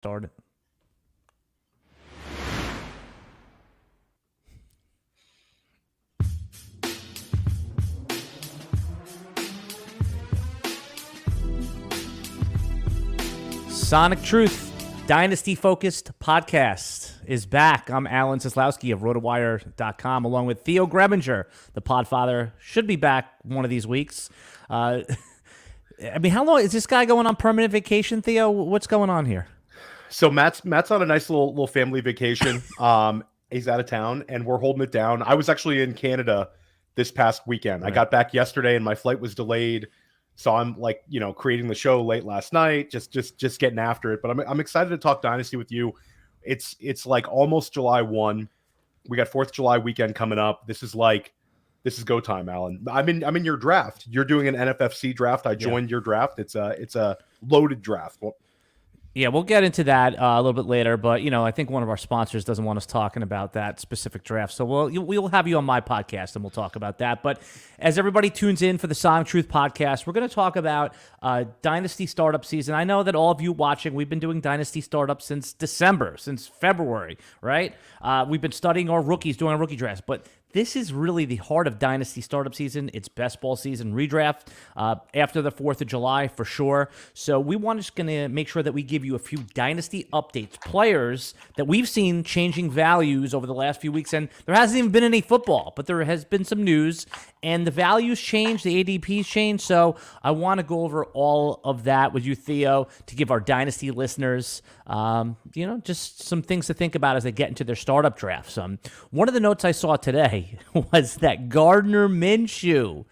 Start it. Sonic Truth Dynasty Focused Podcast is back. I'm Alan Seslowski of RotoWire.com, along with Theo Grebinger, the Podfather. Should be back one of these weeks. I mean, how long is this guy going on permanent vacation, Theo? What's going on here? So Matt's on a nice little family vacation. He's out of town, and we're holding it down. I was actually in Canada this past weekend. Right. I got back yesterday, and my flight was delayed. So I'm creating the show late last night, just getting after it. But I'm excited to talk Dynasty with you. It's like almost July 1. We got 4th of July weekend coming up. This is go time, Alan. I'm in your draft. You're doing an NFFC draft. I joined your draft. It's a loaded draft. Yeah, we'll get into that a little bit later, but I think one of our sponsors doesn't want us talking about that specific draft, so we'll have you on my podcast and we'll talk about that. But as everybody tunes in for the Sonic Truth Podcast, we're going to talk about Dynasty Startup season. I know that all of you watching, we've been doing Dynasty Startup since December, since February, right? We've been studying our rookies, doing our rookie drafts, but this is really the heart of Dynasty Startup season. It's best ball season redraft after the 4th of July for sure. So we want just going to make sure that we give you a few Dynasty updates, players that we've seen changing values over the last few weeks. And there hasn't even been any football, but there has been some news. And the values change, the ADPs change. So I want to go over all of that with you, Theo, to give our Dynasty listeners, just some things to think about as they get into their startup drafts. One of the notes I saw today was that Gardner Minshew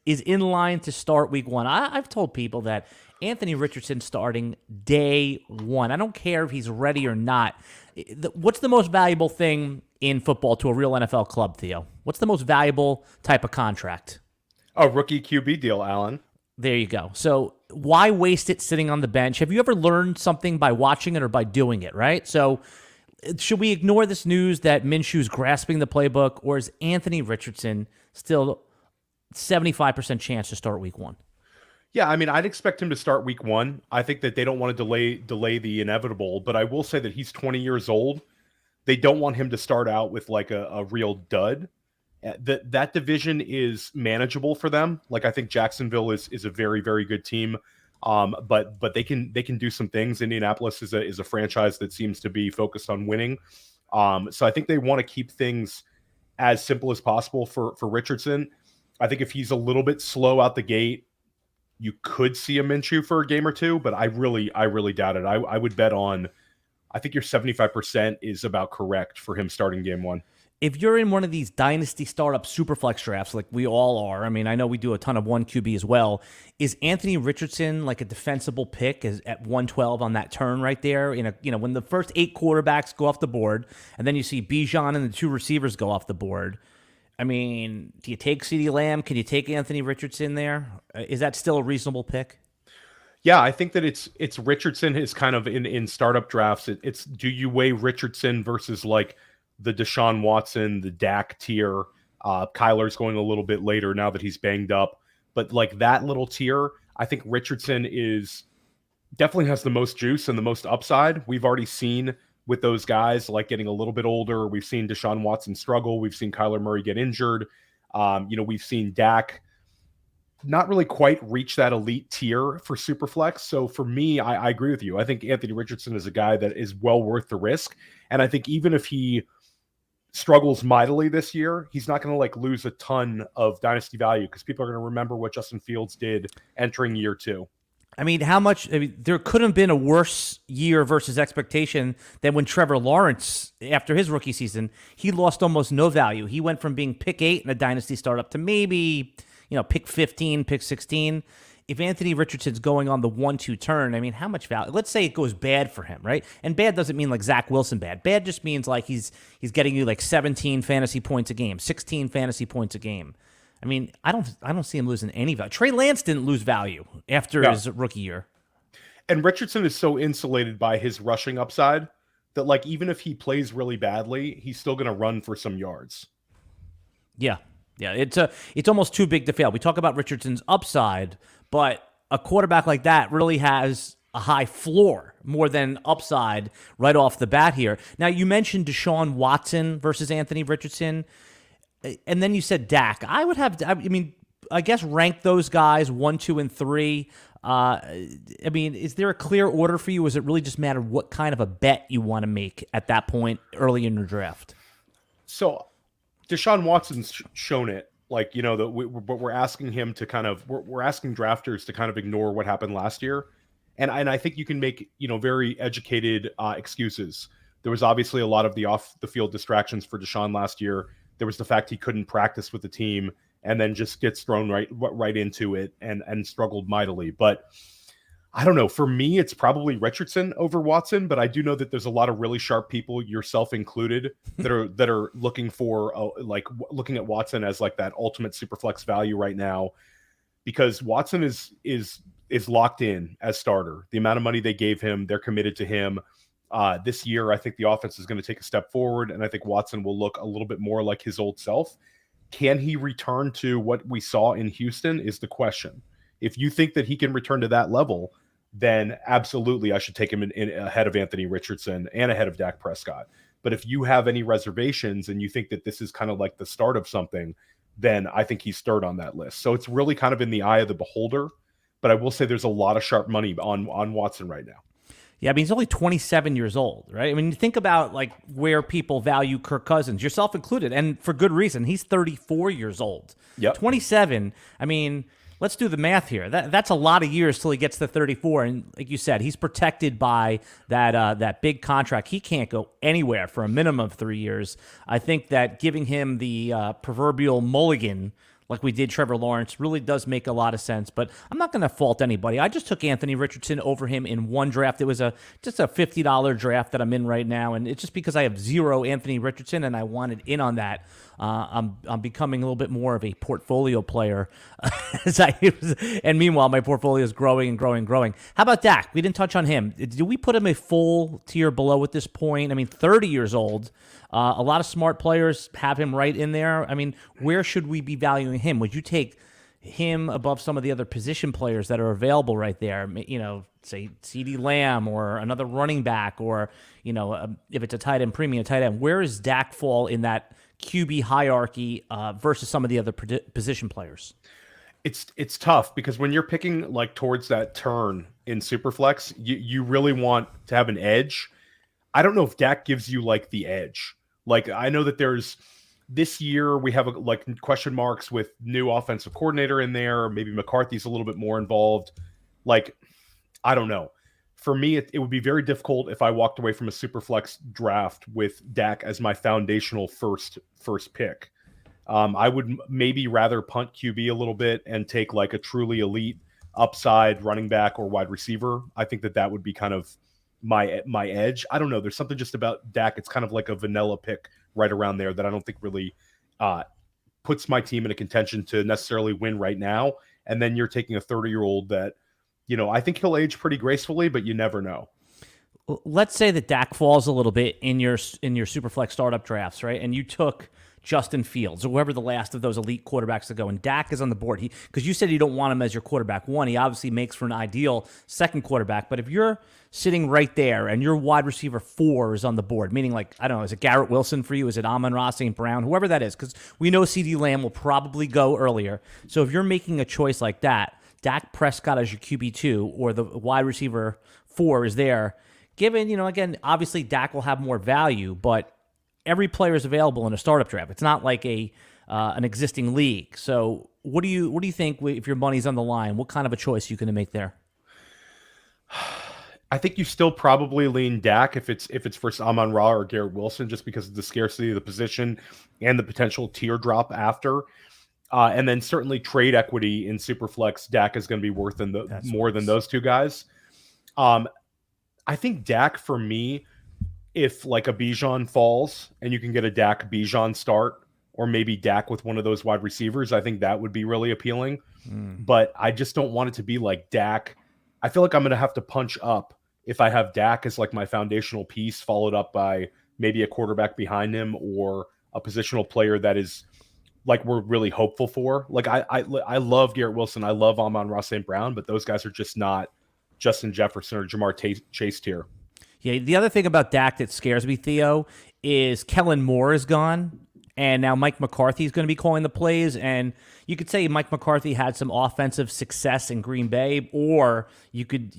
is in line to start week 1. I've told people that Anthony Richardson starting day 1. I don't care if he's ready or not. What's the most valuable thing in football to a real NFL club, Theo? What's the most valuable type of contract? A rookie QB deal, Alan. There you go. So why waste it sitting on the bench? Have you ever learned something by watching it or by doing it, right? So should we ignore this news that Minshew's grasping the playbook, or is Anthony Richardson still 75% chance to start week 1? Yeah, I mean, I'd expect him to start week 1. I think that they don't want to delay the inevitable, but I will say that he's 20 years old. They don't want him to start out with like a real dud. That division is manageable for them. Like, I think Jacksonville is a very, very good team. But they can do some things. Indianapolis is a franchise that seems to be focused on winning. So I think they want to keep things as simple as possible for Richardson. I think if he's a little bit slow out the gate, you could see a Minshew for a game or two, but I really doubt it. I would bet on, I think your 75% is about correct for him starting game 1. If you're in one of these Dynasty Startup Superflex drafts, like we all are, I mean, I know we do a ton of 1 QB as well, is Anthony Richardson like a defensible pick at 112 on that turn right there? When the first 8 quarterbacks go off the board, and then you see Bijan and the 2 receivers go off the board, I mean, do you take CeeDee Lamb? Can you take Anthony Richardson there? Is that still a reasonable pick? Yeah, I think that it's Richardson is kind of in startup drafts. It's do you weigh Richardson versus like the Deshaun Watson, the Dak tier? Kyler's going a little bit later now that he's banged up, but like that little tier, I think Richardson definitely has the most juice and the most upside. We've already seen with those guys like getting a little bit older. We've seen Deshaun Watson struggle. We've seen Kyler Murray get injured. We've seen Dak not really quite reach that elite tier for Superflex. So for me, I agree with you. I think Anthony Richardson is a guy that is well worth the risk. And I think even if he struggles mightily this year, he's not going to like lose a ton of dynasty value because people are going to remember what Justin Fields did entering year 2. I mean, there could have been a worse year versus expectation than when Trevor Lawrence, after his rookie season, he lost almost no value. He went from being pick 8 in a dynasty startup to maybe, pick 15, pick 16. If Anthony Richardson's going on the 1-2 turn, I mean, how much value? Let's say it goes bad for him, right? And bad doesn't mean like Zach Wilson bad. Bad just means like he's getting you like 17 fantasy points a game, 16 fantasy points a game. I mean, I don't see him losing any value. Trey Lance didn't lose value after his rookie year. And Richardson is so insulated by his rushing upside that like even if he plays really badly, he's still going to run for some yards. Yeah. Yeah, it's almost too big to fail. We talk about Richardson's upside, but a quarterback like that really has a high floor more than upside right off the bat here. Now, you mentioned Deshaun Watson versus Anthony Richardson, and then you said Dak. I guess rank those guys 1, 2, and 3. Is there a clear order for you? Or does it really just matter what kind of a bet you want to make at that point early in your draft? So Deshaun Watson's shown it. Like, that we're asking him to we're asking drafters to kind of ignore what happened last year. And I think you can make, very educated excuses. There was obviously a lot of the off the field distractions for Deshaun last year. There was the fact he couldn't practice with the team and then just gets thrown right into it and struggled mightily. But I don't know. For me, it's probably Richardson over Watson, but I do know that there's a lot of really sharp people, yourself included, that are looking for looking at Watson as like that ultimate superflex value right now, because Watson is locked in as starter. The amount of money they gave him, they're committed to him. This year, I think the offense is going to take a step forward, and I think Watson will look a little bit more like his old self. Can he return to what we saw in Houston is the question. If you think that he can return to that level, then absolutely I should take him in ahead of Anthony Richardson and ahead of Dak Prescott. But if you have any reservations and you think that this is kind of like the start of something, then I think he's third on that list. So it's really kind of in the eye of the beholder. But I will say there's a lot of sharp money on Watson right now. Yeah, he's only 27 years old, right? You think about like where people value Kirk Cousins, yourself included, and for good reason. He's 34 years old. Yep. 27, let's do the math here. That's a lot of years till he gets to 34. And like you said, he's protected by that big contract. He can't go anywhere for a minimum of 3 years. I think that giving him the proverbial mulligan, like we did Trevor Lawrence, really does make a lot of sense. But I'm not going to fault anybody. I just took Anthony Richardson over him in one draft. It was just a $50 draft that I'm in right now, and it's just because I have zero Anthony Richardson and I wanted in on that. I'm becoming a little bit more of a portfolio player, and meanwhile my portfolio is growing and growing and growing. How about Dak? We didn't touch on him. Do we put him a full tier below at this point? 30 years old. A lot of smart players have him right in there. Where should we be valuing him? Would you take him above some of the other position players that are available right there? Say CeeDee Lamb or another running back, or if it's a tight end, premium tight end. Where does Dak fall in that QB hierarchy versus some of the other position players? It's tough because when you're picking like towards that turn in Superflex, you really want to have an edge. I don't know if Dak gives you like the edge. Like, I know that there's this year we have like question marks with new offensive coordinator in there. Maybe McCarthy's a little bit more involved. Like, I don't know. For me, it would be very difficult if I walked away from a Superflex draft with Dak as my foundational first pick. I would maybe rather punt QB a little bit and take like a truly elite upside running back or wide receiver. I think that would be kind of my edge. I don't know. There's something just about Dak. It's kind of like a vanilla pick right around there that I don't think really puts my team in a contention to necessarily win right now. And then you're taking a 30-year-old that, I think he'll age pretty gracefully, but you never know. Let's say that Dak falls a little bit in your Superflex startup drafts, right? And you took Justin Fields or whoever the last of those elite quarterbacks to go, and Dak is on the board. Because you said you don't want him as your quarterback one. He obviously makes for an ideal second quarterback. But if you're sitting right there and your wide receiver 4 is on the board, meaning like, I don't know, is it Garrett Wilson for you? Is it Amon-Ra St. Brown? Whoever that is, because we know CeeDee Lamb will probably go earlier. So if you're making a choice like that, Dak Prescott as your QB2 or the wide receiver 4 is there. Given, again, obviously Dak will have more value, but every player is available in a startup draft. It's not like an existing league. So what do you think if your money's on the line? What kind of a choice are you going to make there? I think you still probably lean Dak if it's versus Amon-Ra or Garrett Wilson, just because of the scarcity of the position and the potential tier drop after. And then certainly trade equity in Superflex, Dak is going to be worth more than those two guys. I think Dak, for me, if like a Bijan falls and you can get a Dak Bijan start, or maybe Dak with one of those wide receivers, I think that would be really appealing. But I just don't want it to be like Dak. I feel like I'm going to have to punch up if I have Dak as like my foundational piece, followed up by maybe a quarterback behind him or a positional player that is like we're really hopeful for. Like I love Garrett Wilson. I love Amon-Ra St. Brown, but those guys are just not Justin Jefferson or Jamar Chase tier. Yeah, the other thing about Dak that scares me, Theo, is Kellen Moore is gone, and now Mike McCarthy is going to be calling the plays. And you could say Mike McCarthy had some offensive success in Green Bay, or you could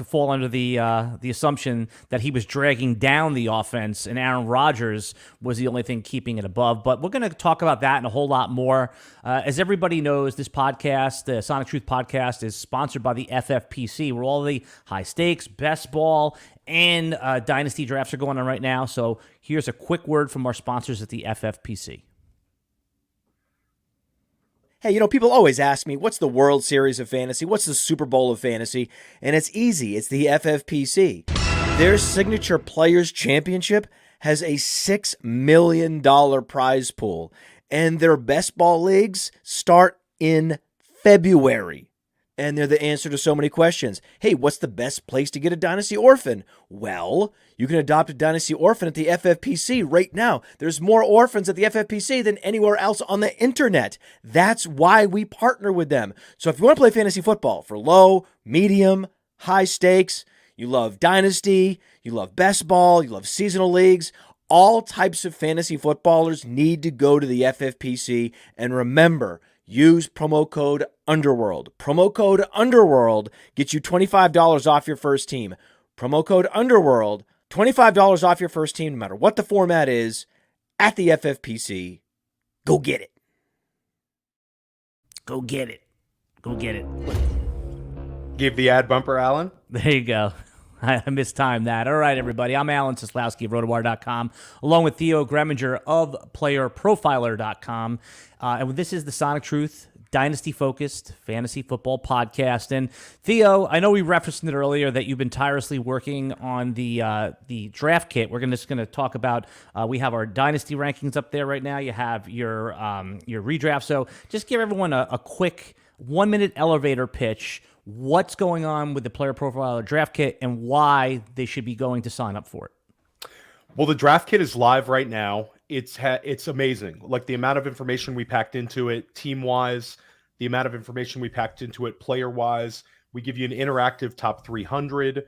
fall under the assumption that he was dragging down the offense, and Aaron Rodgers was the only thing keeping it above. But we're going to talk about that and a whole lot more. As everybody knows, this podcast, the Sonic Truth Podcast, is sponsored by the FFPC, where all the high stakes, best ball, and Dynasty drafts are going on right now. So here's a quick word from our sponsors at the FFPC. Hey, people always ask me, what's the World Series of Fantasy? What's the Super Bowl of Fantasy? And it's easy. It's the FFPC. Their signature Players Championship has a $6 million prize pool. And their best ball leagues start in February. And they're the answer to so many questions. Hey, what's the best place to get a Dynasty Orphan? Well, you can adopt a Dynasty Orphan at the FFPC right now. There's more orphans at the FFPC than anywhere else on the internet. That's why we partner with them. So if you want to play fantasy football for low, medium, high stakes, you love Dynasty, you love best ball, you love seasonal leagues, all types of fantasy footballers need to go to the FFPC. And remember, use promo code Underworld. Promo code Underworld gets you $25 off your first team. Promo code Underworld, $25 off your first team, no matter what the format is, at the FFPC. Go get it. Go get it. Go get it. Give the ad bumper, Alan. There you go. I mistimed that. All right, everybody. I'm Alan Seslowski of Rotowire.com, along with Theo Greminger of PlayerProfiler.com. And this is the Sonic Truth Dynasty-focused fantasy football podcast. And Theo, I know we referenced it earlier that you've been tirelessly working on the draft kit. We're just going to talk about, we have our Dynasty rankings up there right now. You have your redraft. So just give everyone a quick 1-minute elevator pitch. What's going on with the Player Profiler draft kit and why they should be going to sign up for it? Well, the draft kit is live right now. It's amazing. Like the amount of information we packed into it, team-wise, the amount of information we packed into it, player-wise. We give you an interactive top 300.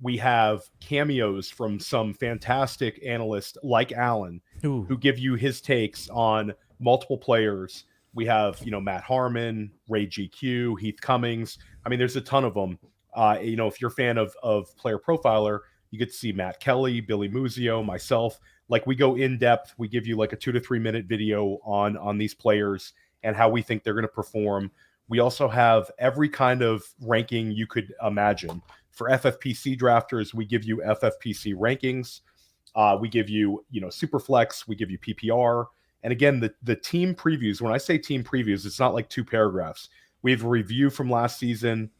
We have cameos from some fantastic analysts like Alan, who give you his takes on multiple players. We have, Matt Harmon, Ray GQ, Heath Cummings. I mean, there's a ton of them. If you're a fan of Player Profiler, you get to see Matt Kelly, Billy Muzio, myself. Like, we go in depth. We give you like a 2 to 3 minute video on these players and how we think they're going to perform. We also have every kind of ranking you could imagine. For FFPC drafters, we give you FFPC rankings. We give you, Superflex. We give you PPR. And again, the team previews, when I say team previews, it's not like 2 paragraphs. We have a review from last season.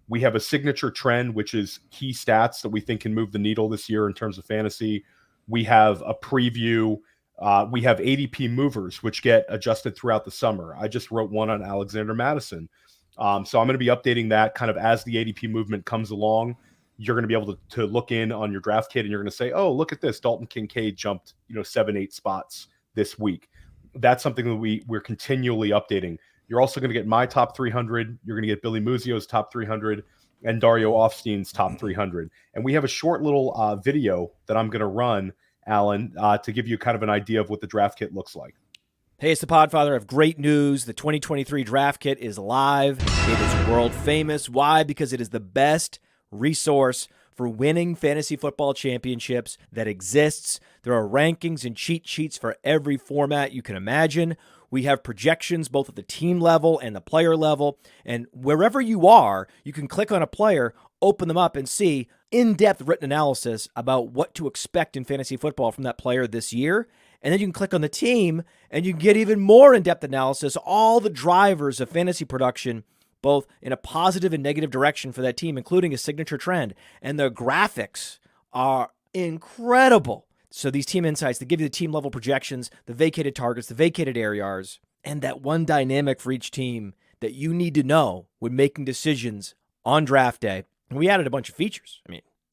We have a signature trend, which is key stats that we think can move the needle this year in terms of fantasy. We have a preview. We have ADP movers, which get adjusted throughout the summer. I just wrote one on Alexander Madison. So I'm going to be updating that kind of as the ADP movement comes along. You're going to be able to look in on your draft kit and you're going to say, oh, look at this. Dalton Kincaid jumped, 7-8 spots this week. That's something that we're continually updating. You're also going to get my top 300. You're going to get Billy Muzio's top 300 and Dario Offstein's top 300. And we have a short little video that I'm going to run, Alan, to give you kind of an idea of what the draft kit looks like. Hey, it's the Podfather. I have great news. The 2023 draft kit is live. It is world famous. Why? Because it is the best resource for winning fantasy football championships that exists. There are rankings and cheat sheets for every format you can imagine. We have projections both at the team level and the player level. And wherever you are, you can click on a player, open them up, and see in-depth written analysis about what to expect in fantasy football from that player this year. And then you can click on the team, and you can get even more in-depth analysis, all the drivers of fantasy production, both in a positive and negative direction for that team, including a signature trend. And the graphics are incredible. So these team insights, they give you the team level projections, the vacated targets, the vacated areas, and that one dynamic for each team that you need to know when making decisions on draft day. And we added a bunch of features.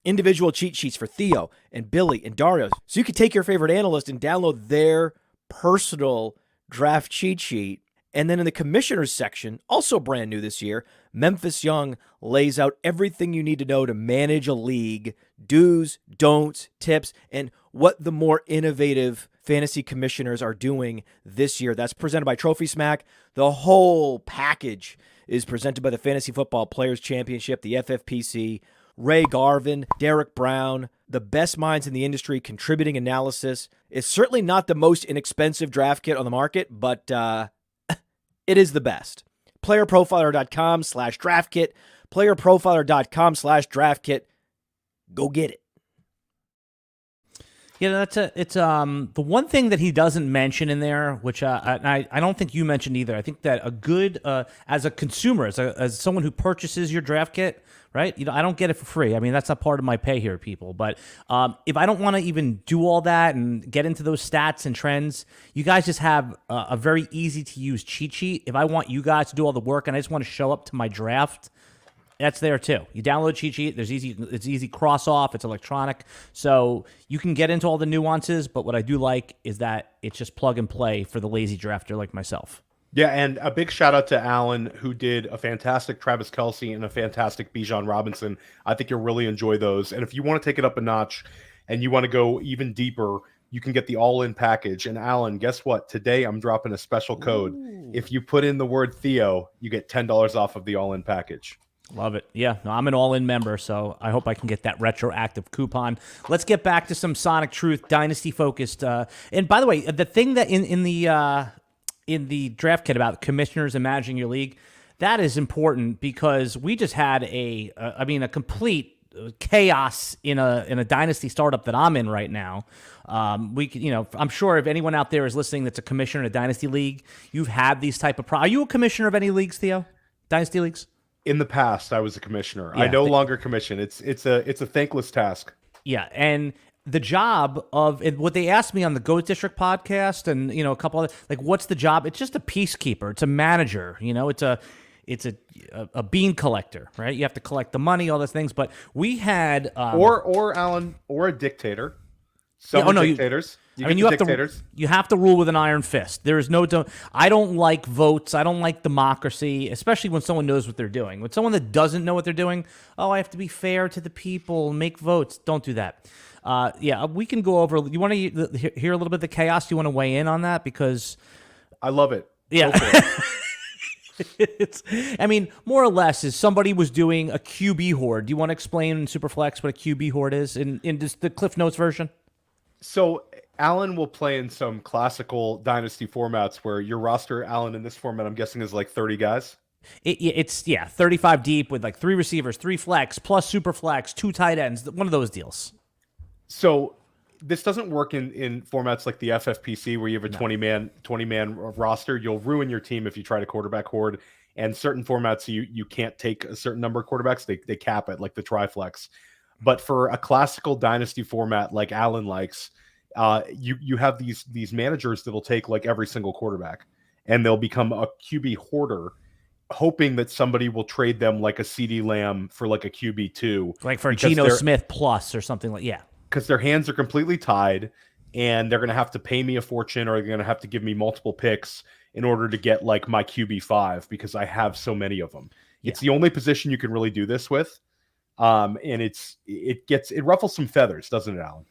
Individual cheat sheets for Theo and Billy and Dario. So you can take your favorite analyst and download their personal draft cheat sheet And then in the commissioners section, also brand new this year, Memphis Young lays out everything you need to know to manage a league, do's, don'ts, tips, and what the more innovative fantasy commissioners are doing this year. That's presented by Trophy Smack. The whole package is presented by the Fantasy Football Players Championship, the FFPC, Ray Garvin, Derek Brown, the best minds in the industry contributing analysis. It's certainly not the most inexpensive draft kit on the market, but it is the best. Playerprofiler.com/draft kit. Playerprofiler.com/draft kit. Go get it. Yeah, it's the one thing that he doesn't mention in there, which I don't think you mentioned either. I think that a good as a consumer, as someone who purchases your draft kit, right? I don't get it for free. I mean, that's not part of my pay here, people. But if I don't want to even do all that and get into those stats and trends, you guys just have a very easy to use cheat sheet. If I want you guys to do all the work and I just want to show up to my draft, that's there too. You download cheat sheet. It's easy cross off. It's electronic, so you can get into all the nuances. But what I do like is that it's just plug and play for the lazy drafter like myself. Yeah, and a big shout out to Alan, who did a fantastic Travis Kelce and a fantastic Bijan Robinson. I think you'll really enjoy those. And if you want to take it up a notch and you want to go even deeper, you can get the all-in package. And Alan, guess what? Today I'm dropping a special code. Ooh. If you put in the word Theo, you get $10 off of the all-in package. Love it. Yeah, no, I'm an all-in member, so I hope I can get that retroactive coupon. Let's get back to some Sonic Truth Dynasty-focused. And by the way, the thing that in the draft kit about commissioners and managing your league, that is important because we just had a complete chaos in a dynasty startup that I'm in right now. I'm sure if anyone out there is listening that's a commissioner in a dynasty league, you've had these type of are you a commissioner of any leagues, Theo? Dynasty leagues? In the past, I was a commissioner. Yeah, I no longer commission. It's a thankless task. Yeah, and the job of what they asked me on the Goat District podcast, and a couple other what's the job? It's just a peacekeeper. It's a manager. It's a bean collector, right? You have to collect the money, all those things. But we had or Alan or a dictator. Some dictators. You have to rule with an iron fist. There is no. I don't like votes. I don't like democracy, especially when someone knows what they're doing. When someone that doesn't know what they're doing, I have to be fair to the people, make votes. Don't do that. We can go over. You want to hear a little bit of the chaos? Do you want to weigh in on that? Because I love it. Yeah. More or less, is somebody was doing a QB horde. Do you want to explain in Superflex what a QB horde is in just the Cliff Notes version? So Alan will play in some classical dynasty formats where your roster, Alan, in this format, I'm guessing is like 30 guys. It's 35 deep with 3 receivers, 3 flex, plus super flex, 2 tight ends, one of those deals. So this doesn't work in formats like the FFPC where you have a 20-man roster. You'll ruin your team if you try to quarterback horde. And certain formats, you can't take a certain number of quarterbacks. They cap it, like the Triflex. But for a classical dynasty format like Alan likes, you have these managers that'll take every single quarterback, and they'll become a QB hoarder, hoping that somebody will trade them like a CD Lamb for a QB2. Like for Geno Smith plus or something because their hands are completely tied, and they're going to have to pay me a fortune, or they're going to have to give me multiple picks in order to get my QB5 because I have so many of them. Yeah. It's the only position you can really do this with. And it ruffles some feathers, doesn't it, Alan?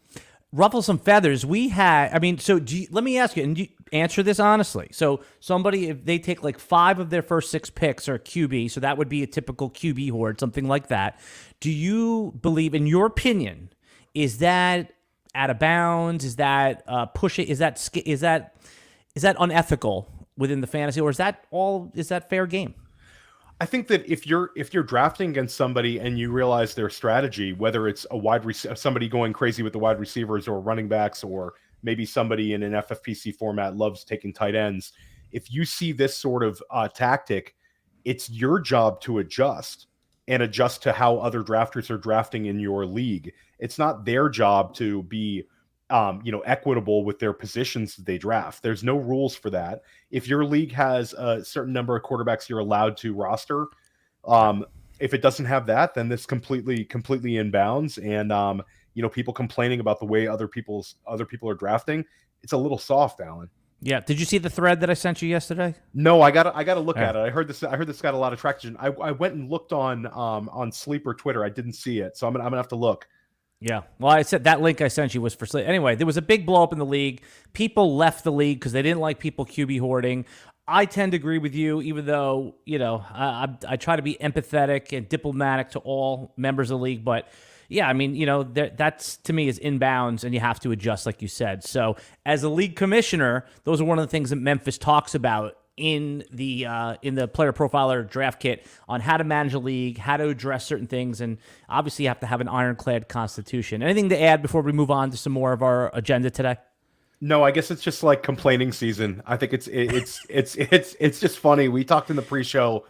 Ruffle some feathers. We had, let me ask you, and you answer this honestly. So somebody, if they take 5 of their first 6 picks are QB, so that would be a typical QB horde, something like that. Do you believe, in your opinion, is that out of bounds? Is that pushing? Is that unethical within the fantasy, or is that fair game? I think that if you're drafting against somebody and you realize their strategy, whether it's somebody going crazy with the wide receivers or running backs, or maybe somebody in an FFPC format loves taking tight ends, if you see this sort of tactic, it's your job to adjust to how other drafters are drafting in your league. It's not their job to be equitable with their positions that they draft. There's no rules for that. If your league has a certain number of quarterbacks you're allowed to roster, if it doesn't have that, then it's completely in bounds. And people complaining about the way other people are drafting, it's a little soft, Alan. Yeah. Did you see the thread that I sent you yesterday? No, I gotta look at it. I heard this got a lot of traction. I went and looked on Sleeper Twitter. I didn't see it, so I'm gonna have to look. Yeah. Well, I said that link I sent you was for sleep. Anyway, there was a big blow up in the league. People left the league because they didn't like people QB hoarding. I tend to agree with you, even though, I try to be empathetic and diplomatic to all members of the league. But yeah, I mean, that's to me is inbounds and you have to adjust, like you said. So as a league commissioner, those are one of the things that Memphis talks about in the player profiler draft kit on how to manage a league, how to address certain things, and obviously you have to have an ironclad constitution. Anything to add before we move on to some more of our agenda today? No, I guess it's just like complaining season. I think it's just funny. We talked in the pre-show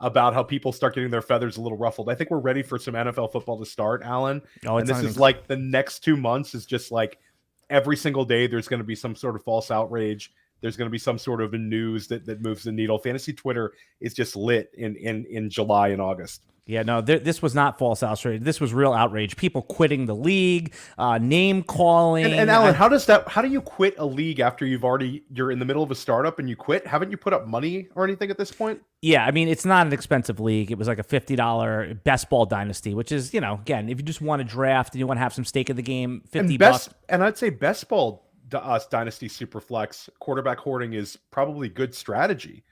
about how people start getting their feathers a little ruffled. I think we're ready for some NFL football to start, Alan. Oh, and this is like the next 2 months is just like every single day there's going to be some sort of false outrage. There's going to be some sort of news that moves the needle. Fantasy Twitter is just lit in July and August. Yeah, no, this was not false outrage. This was real outrage. People quitting the league, name calling. And Alan, how do you quit a league after you're in the middle of a startup and you quit? Haven't you put up money or anything at this point? Yeah, I mean, it's not an expensive league. It was like a $50 best ball dynasty, which is, again, if you just want to draft and you want to have some stake in the game, $50. And I'd say best ball Dynasty Superflex quarterback hoarding is probably good strategy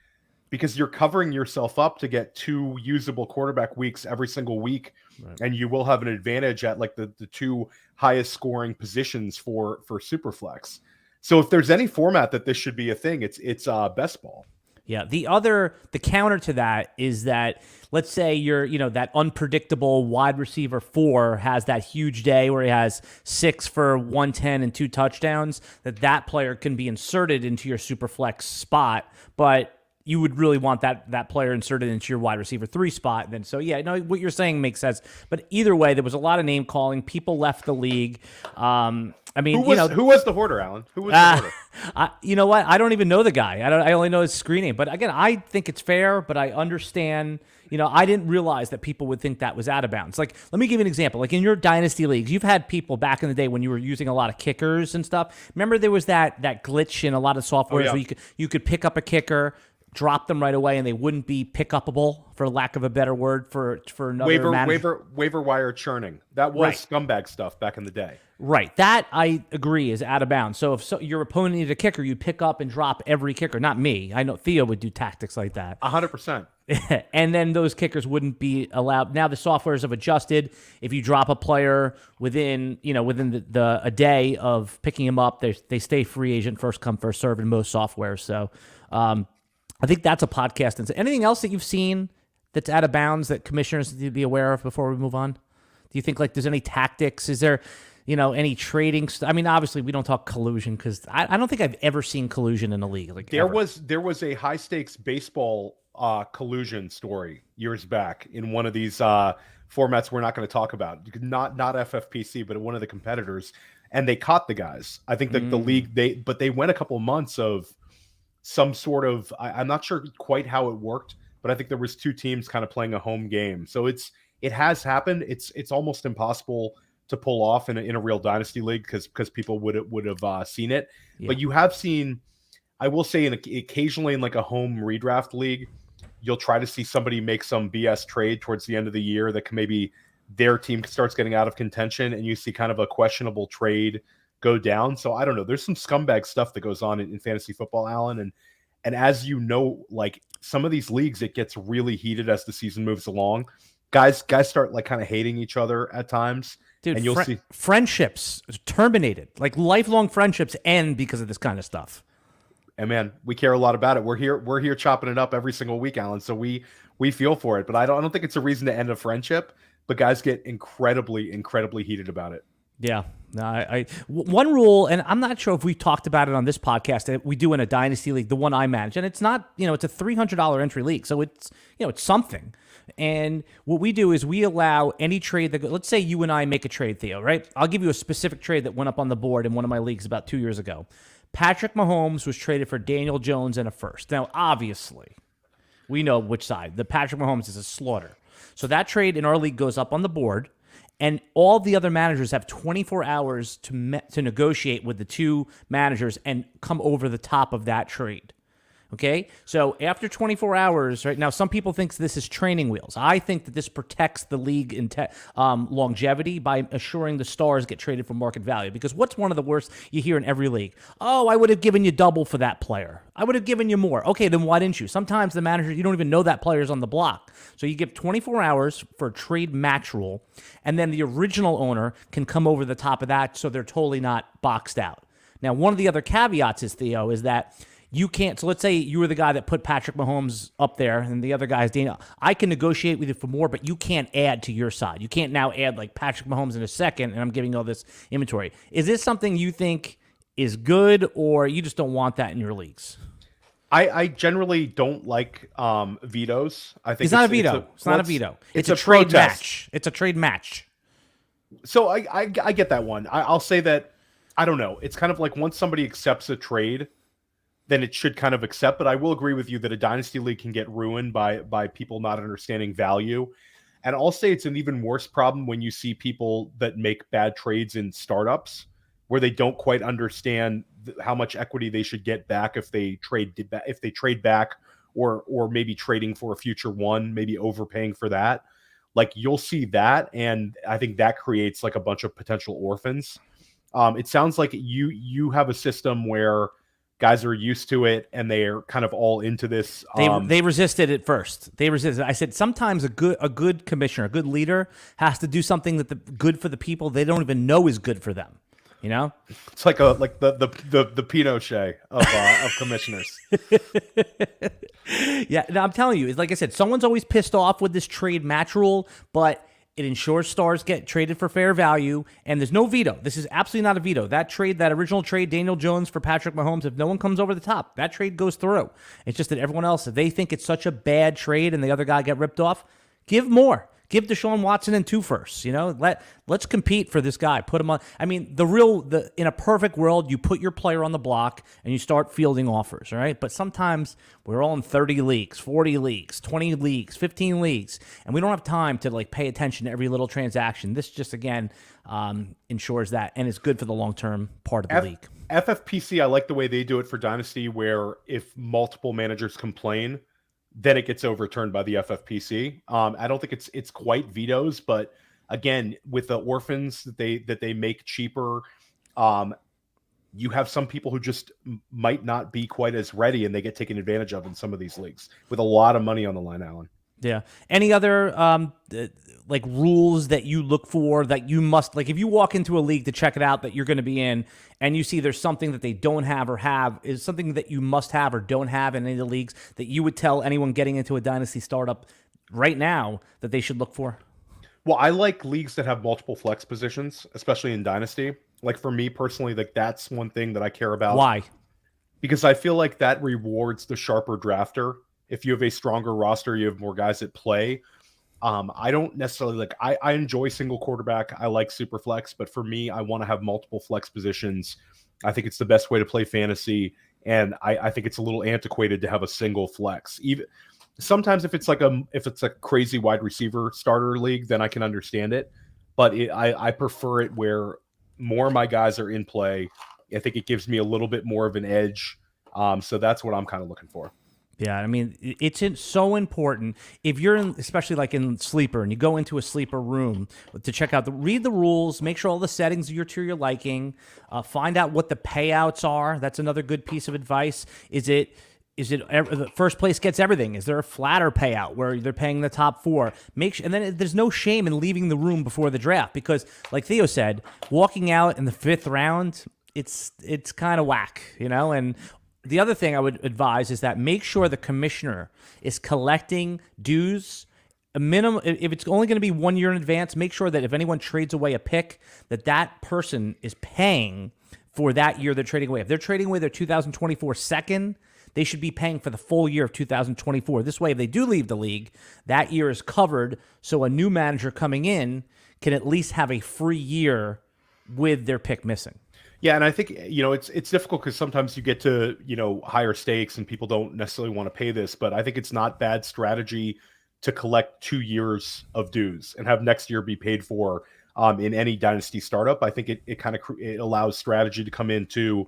because you're covering yourself up to get 2 usable quarterback weeks every single week. Right. And you will have an advantage at like the 2 highest scoring positions for Superflex. So if there's any format that this should be a thing, it's best ball. Yeah. The counter to that is that let's say you're, that unpredictable wide receiver 4 has that huge day where he has 6 for 110 and 2 touchdowns, that player can be inserted into your super flex spot, but you would really want that player inserted into your wide receiver 3 spot. Then, so yeah, no, what you're saying makes sense. But either way, there was a lot of name calling. People left the league. I mean, who was the hoarder, Alan? Who was the hoarder? You know what? I don't even know the guy. I only know his screen name. But again, I think it's fair. But I understand. I didn't realize that people would think that was out of bounds. Like, let me give you an example. Like in your dynasty leagues, you've had people back in the day when you were using a lot of kickers and stuff. Remember, there was that glitch in a lot of softwares where you could pick up a kicker, drop them right away, and they wouldn't be pick-upable, for lack of a better word, for another waiver wire churning. That was scumbag stuff back in the day. Right. That, I agree, is out of bounds. So if your opponent needed a kicker, you'd pick up and drop every kicker. Not me. I know Theo would do tactics like that. 100%. And then those kickers wouldn't be allowed. Now the softwares have adjusted. If you drop a player within a day of picking him up, they stay free agent, first come, first serve in most softwares. So I think that's a podcast. And anything else that you've seen that's out of bounds that commissioners need to be aware of before we move on? Do you think like there's any tactics? Is there, any trading? I mean, obviously we don't talk collusion because I don't think I've ever seen collusion in a league. Like there was a high stakes baseball collusion story years back in one of these formats we're not going to talk about. Not FFPC, but one of the competitors, and they caught the guys. I think that the league they went a couple of months of some sort of, I'm not sure quite how it worked, but I think there was 2 teams kind of playing a home game. So it has happened. It's almost impossible to pull off in a real dynasty league because people would have seen it. Yeah. But you have seen, I will say, occasionally in like a home redraft league, you'll try to see somebody make some BS trade towards the end of the year that can maybe their team starts getting out of contention, and you see kind of a questionable trade go down. So I don't know. There's some scumbag stuff that goes on in fantasy football, Alan. And as you know, like some of these leagues, it gets really heated as the season moves along. Guys start like kind of hating each other at times. Dude, and you'll see friendships terminated. Like lifelong friendships end because of this kind of stuff. And man, we care a lot about it. We're here chopping it up every single week, Alan. So we feel for it. But I don't think it's a reason to end a friendship. But guys get incredibly heated about it. Yeah. No, one rule, and I'm not sure if we talked about it on this podcast, that we do in a dynasty league, the one I manage, and it's not, it's a $300 entry league, so it's, it's something. And what we do is we allow any trade that, let's say you and I make a trade, Theo, right? I'll give you a specific trade that went up on the board in one of my leagues about 2 years ago. Patrick Mahomes was traded for Daniel Jones and a first. Now, obviously, we know which side. The Patrick Mahomes is a slaughter. So that trade in our league goes up on the board. and all the other managers have 24 hours to negotiate with the two managers and come over the top of that trade. Okay, so after 24 hours, right now, some people think this is training wheels. I think that this protects the league in longevity by assuring the stars get traded for market value. Because what's one of the worst you hear in every league? Oh, I would have given you double for that player. I would have given you more. Okay, then why didn't you? Sometimes the manager, you don't even know that player's on the block. So you give 24 hours for a trade match rule, and then the original owner can come over the top of that so they're totally not boxed out. Now, one of the other caveats is, Theo, is that you can't. So let's say you were the guy that put Patrick Mahomes up there and the other guy is Daniel. I can negotiate with you for more, but you can't add to your side. You can't now add like Patrick Mahomes in a second and I'm giving all this inventory. Is this something you think is good or you just don't want that in your leagues? I generally don't like vetoes. I think it's not a veto. It's not a veto. It's a trade match. It's a trade match. So I get that one. I'll say that, I don't know. It's kind of like once somebody accepts a trade, then it should kind of accept. But I will agree with you that a dynasty league can get ruined by people not understanding value. And I'll say it's an even worse problem when you see people that make bad trades in startups where they don't quite understand how much equity they should get back if they trade back, or maybe trading for a future one, maybe overpaying for that. Like you'll see that, and I think that creates like a bunch of potential orphans. It sounds like you have a system where guys are used to it and they're kind of all into this. They resisted it first. They resisted. I said sometimes a good commissioner, a good leader has to do something that good for the people they don't even know is good for them. You know, it's like the Pinochet of commissioners. Yeah, no, I'm telling you, it's like I said, someone's always pissed off with this trade match rule, but it ensures stars get traded for fair value, and there's no veto. This is absolutely not a veto. That original trade, Daniel Jones for Patrick Mahomes, if no one comes over the top, that trade goes through. It's just that everyone else, if they think it's such a bad trade and the other guy got ripped off, give more. Give Deshaun Watson and 2 firsts. You know, let's compete for this guy. Put him on. I mean, in a perfect world, you put your player on the block and you start fielding offers, all right? But sometimes we're all in 30 leagues, 40 leagues, 20 leagues, 15 leagues, and we don't have time to like pay attention to every little transaction. This just again ensures that, and it's good for the long-term part of the league. FFPC, I like the way they do it for Dynasty, where if multiple managers complain, then it gets overturned by the FFPC. I don't think it's quite vetoes, but again, with the orphans that they make cheaper, you have some people who just might not be quite as ready, and they get taken advantage of in some of these leagues with a lot of money on the line, Alan. Yeah. Any other like rules that you look for that you must, like if you walk into a league to check it out that you're going to be in and you see there's something that they don't have or have, is something that you must have or don't have in any of the leagues that you would tell anyone getting into a dynasty startup right now that they should look for? Well, I like leagues that have multiple flex positions, especially in Dynasty. Like for me personally, like that's one thing that I care about. Why? Because I feel like that rewards the sharper drafter. If you have a stronger roster, you have more guys that play. I don't necessarily like, I enjoy single quarterback. I like super flex, but for me, I want to have multiple flex positions. I think it's the best way to play fantasy. And I think it's a little antiquated to have a single flex. Even sometimes if it's a crazy wide receiver starter league, then I can understand it. But I prefer it where more of my guys are in play. I think it gives me a little bit more of an edge. So that's what I'm kind of looking for. Yeah, I mean, it's so important. If you're in, especially like in Sleeper, and you go into a Sleeper room to check out, read the rules, make sure all the settings are to your liking, find out what the payouts are. That's another good piece of advice. Is it the first place gets everything? Is there a flatter payout where they're paying the top 4? And then there's no shame in leaving the room before the draft because, like Theo said, walking out in the 5th round, it's kind of whack, you know, and. The other thing I would advise is that make sure the commissioner is collecting dues, a minimum. If it's only going to be 1 year in advance, make sure that if anyone trades away a pick, that person is paying for that year they're trading away. If they're trading away their 2024 second, they should be paying for the full year of 2024. This way, if they do leave the league, that year is covered, so a new manager coming in can at least have a free year with their pick missing. Yeah, and I think, it's difficult because sometimes you get to, higher stakes and people don't necessarily want to pay this, but I think it's not bad strategy to collect 2 years of dues and have next year be paid for. in any dynasty startup. I think it kind of it allows strategy to come into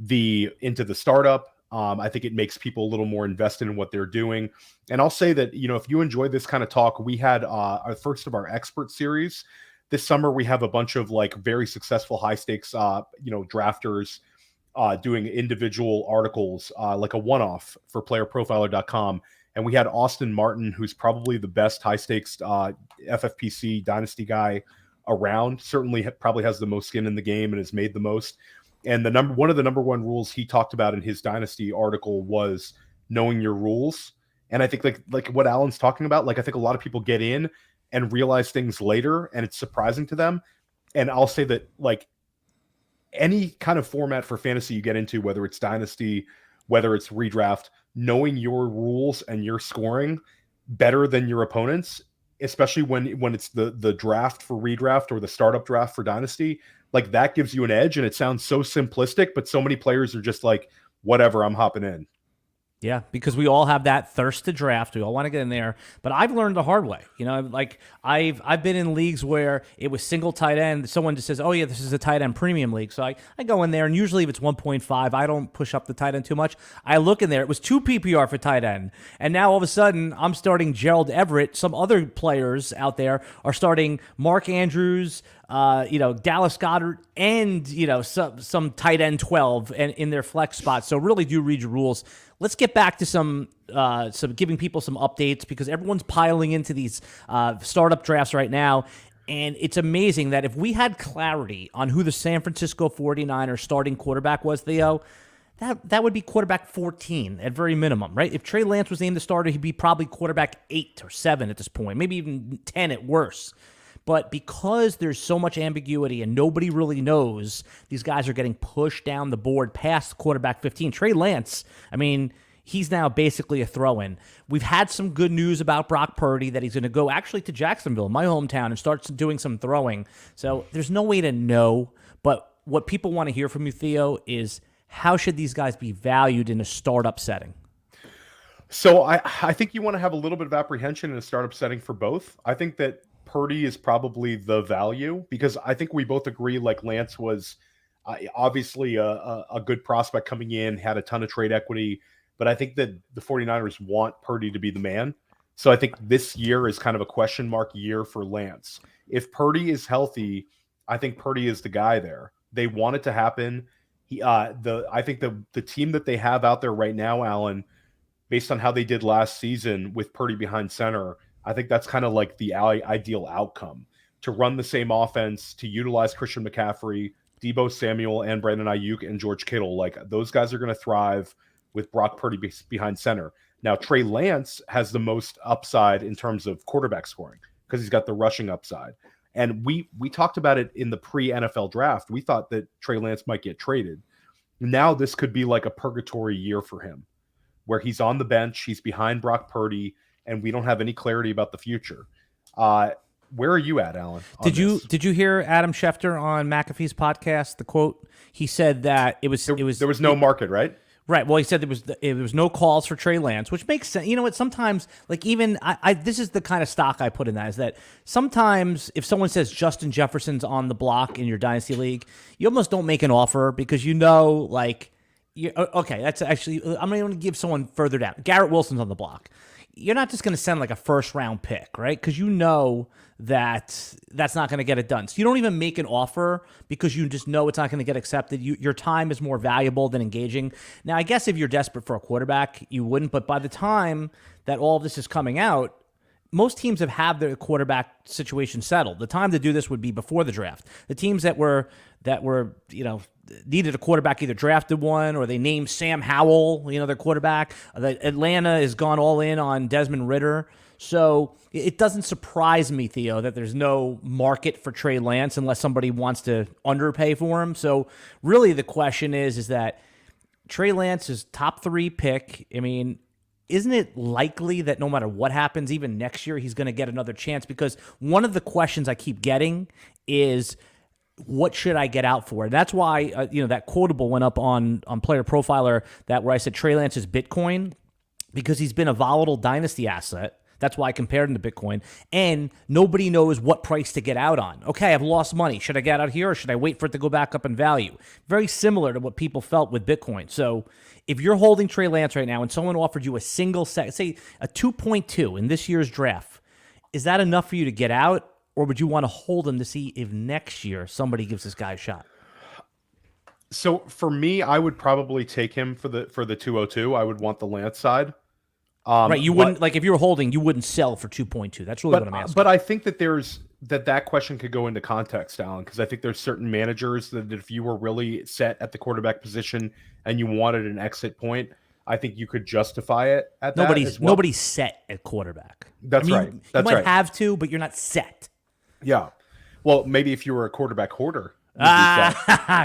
the startup. I think it makes people a little more invested in what they're doing. And I'll say that, if you enjoy this kind of talk, we had our first of our expert series this summer. We have a bunch of like very successful high stakes, drafters doing individual articles, like a one-off for playerprofiler.com. And we had Austin Martin, who's probably the best high stakes FFPC dynasty guy around. Certainly probably has the most skin in the game and has made the most. And one of the number one rules he talked about in his dynasty article was knowing your rules. And I think like what Alan's talking about, like I think a lot of people get in and realize things later and it's surprising to them. And I'll say that like any kind of format for fantasy you get into, whether it's dynasty, whether it's redraft, knowing your rules and your scoring better than your opponents, especially when it's the draft for redraft or the startup draft for dynasty, like that gives you an edge. And it sounds so simplistic, but so many players are just like, whatever, I'm hopping in. Yeah, because we all have that thirst to draft. We all want to get in there. But I've learned the hard way. Like I've been in leagues where it was single tight end. Someone just says, oh, yeah, this is a tight end premium league. So I go in there, and usually if it's 1.5, I don't push up the tight end too much. I look in there. It was 2 PPR for tight end. And now all of a sudden, I'm starting Gerald Everett. Some other players out there are starting Mark Andrews, Dallas Goedert, and, some tight end 12 and in their flex spots. So really do read your rules. Let's get back to some giving people some updates, because everyone's piling into these startup drafts right now. And it's amazing that if we had clarity on who the San Francisco 49ers starting quarterback was, Theo, that would be quarterback 14 at very minimum, right? If Trey Lance was named the starter, he'd be probably quarterback 8 or 7 at this point, maybe even 10 at worst. But because there's so much ambiguity and nobody really knows, these guys are getting pushed down the board past quarterback 15. Trey Lance, I mean, he's now basically a throw-in. We've had some good news about Brock Purdy that he's going to go actually to Jacksonville, my hometown, and start doing some throwing. So there's no way to know. But what people want to hear from you, Theo, is how should these guys be valued in a startup setting? So I think you want to have a little bit of apprehension in a startup setting for both. I think that Purdy is probably the value, because I think we both agree like Lance was obviously a good prospect coming in, had a ton of trade equity, but I think that the 49ers want Purdy to be the man. So I think this year is kind of a question mark year for Lance. If Purdy is healthy, I think Purdy is the guy there. They want it to happen. I think the team that they have out there right now, Alan, based on how they did last season with Purdy behind center, I think that's kind of like the ideal outcome, to run the same offense, to utilize Christian McCaffrey, Deebo Samuel, and Brandon Ayuk and George Kittle. Like those guys are going to thrive with Brock Purdy behind center. Now, Trey Lance has the most upside in terms of quarterback scoring because he's got the rushing upside. And we talked about it in the pre-NFL draft. We thought that Trey Lance might get traded. Now this could be like a purgatory year for him, where he's on the bench, he's behind Brock Purdy, and we don't have any clarity about the future. Where are you at, Alan? Did you hear Adam Schefter on McAfee's podcast? The quote, he said that there was no market, right? Right. Well, he said there was no calls for Trey Lance, which makes sense. You know what? Sometimes, like even this is the kind of stock I put in that, is that sometimes if someone says Justin Jefferson's on the block in your dynasty league, you almost don't make an offer because okay, that's actually, I'm going to give someone further down. Garrett Wilson's on the block. You're not just going to send like a first round pick, right? Because you know that's not going to get it done. So you don't even make an offer because you just know it's not going to get accepted. Your time is more valuable than engaging. Now, I guess if you're desperate for a quarterback, you wouldn't. But by the time that all of this is coming out, most teams have their quarterback situation settled. The time to do this would be before the draft. The teams that were needed a quarterback either drafted one or they named Sam Howell, their quarterback. Atlanta has gone all in on Desmond Ridder. So it doesn't surprise me, Theo, that there's no market for Trey Lance unless somebody wants to underpay for him. So really the question is that Trey Lance is top 3 pick. I mean, isn't it likely that no matter what happens, even next year, he's going to get another chance? Because one of the questions I keep getting is, what should I get out for? And that's why, that quotable went up on Player Profiler where I said Trey Lance is Bitcoin, because he's been a volatile dynasty asset That's why I compared him to Bitcoin. And nobody knows what price to get out on. Okay, I've lost money. Should I get out here or should I wait for it to go back up in value? Very similar to what people felt with Bitcoin. So if you're holding Trey Lance right now and someone offered you a single set, say a 2.2 in this year's draft, is that enough for you to get out? Or would you want to hold him to see if next year somebody gives this guy a shot? So for me, I would probably take him for the 202. I would want the Lance side. Right, you wouldn't, like if you were holding, you wouldn't sell for 2.2. That's really what I'm asking. But I think that that question could go into context, Alan, because I think there's certain managers that if you were really set at the quarterback position and you wanted an exit point, I think you could justify it at that as well. Nobody's set at quarterback. That's right. You might have to, but you're not set. Yeah. Well, maybe if you were a quarterback hoarder.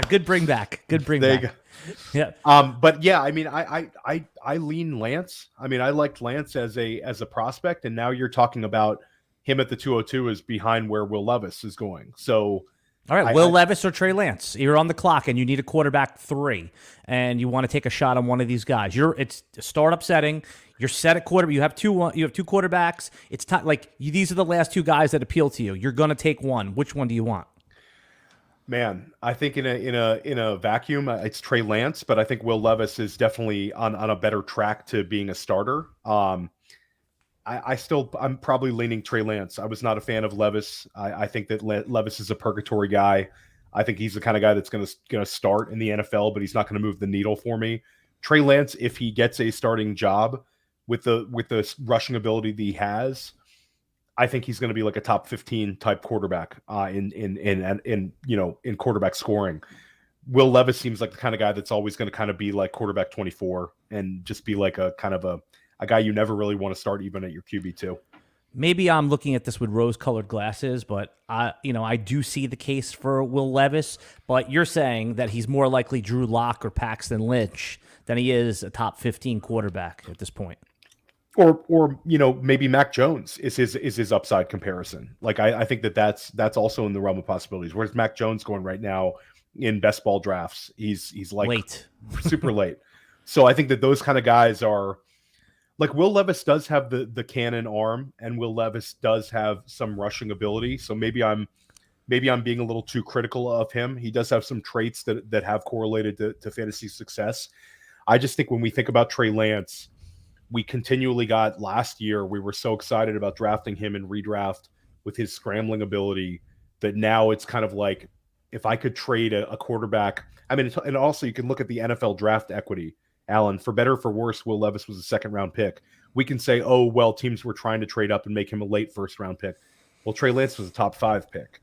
Good bring back. Good bring there back. You go. Yeah. But yeah, I mean, I lean Lance. I mean, I liked Lance as a prospect, and now you're talking about him at the 202 is behind where Will Levis is going. So, all right, Will Levis or Trey Lance. You're on the clock, and you need a quarterback 3, and you want to take a shot on one of these guys. It's a startup setting. You're set at quarterback. You have two quarterbacks. It's time. These are the last 2 guys that appeal to you. You're gonna take one. Which one do you want? Man, I think in a vacuum, it's Trey Lance, but I think Will Levis is definitely on a better track to being a starter. I'm probably leaning Trey Lance. I was not a fan of Levis. I think that Levis is a purgatory guy. I think he's the kind of guy that's going to start in the NFL, but he's not going to move the needle for me. Trey Lance, if he gets a starting job with the rushing ability that he has, I think he's going to be like a top 15 type quarterback in quarterback scoring. Will Levis seems like the kind of guy that's always going to kind of be like quarterback 24 and just be like a kind of a guy you never really want to start even at your QB2. Maybe I'm looking at this with rose-colored glasses, but I do see the case for Will Levis. But you're saying that he's more likely Drew Lock or Paxton Lynch than he is a top 15 quarterback at this point. Or maybe Mac Jones is his upside comparison. Like I think that's also in the realm of possibilities. Where's Mac Jones going right now in best ball drafts? He's like late, super late. So I think that those kind of guys are like Will Levis does have the cannon arm, and Will Levis does have some rushing ability. So maybe I'm being a little too critical of him. He does have some traits that have correlated to fantasy success. I just think when we think about Trey Lance, we continually got last year, we were so excited about drafting him in redraft with his scrambling ability that now it's kind of like, if I could trade a quarterback, I mean, and also you can look at the NFL draft equity, Alan, for better or for worse, Will Levis was a 2nd-round pick. We can say, oh, well, teams were trying to trade up and make him a late 1st-round pick. Well, Trey Lance was a top 5 pick.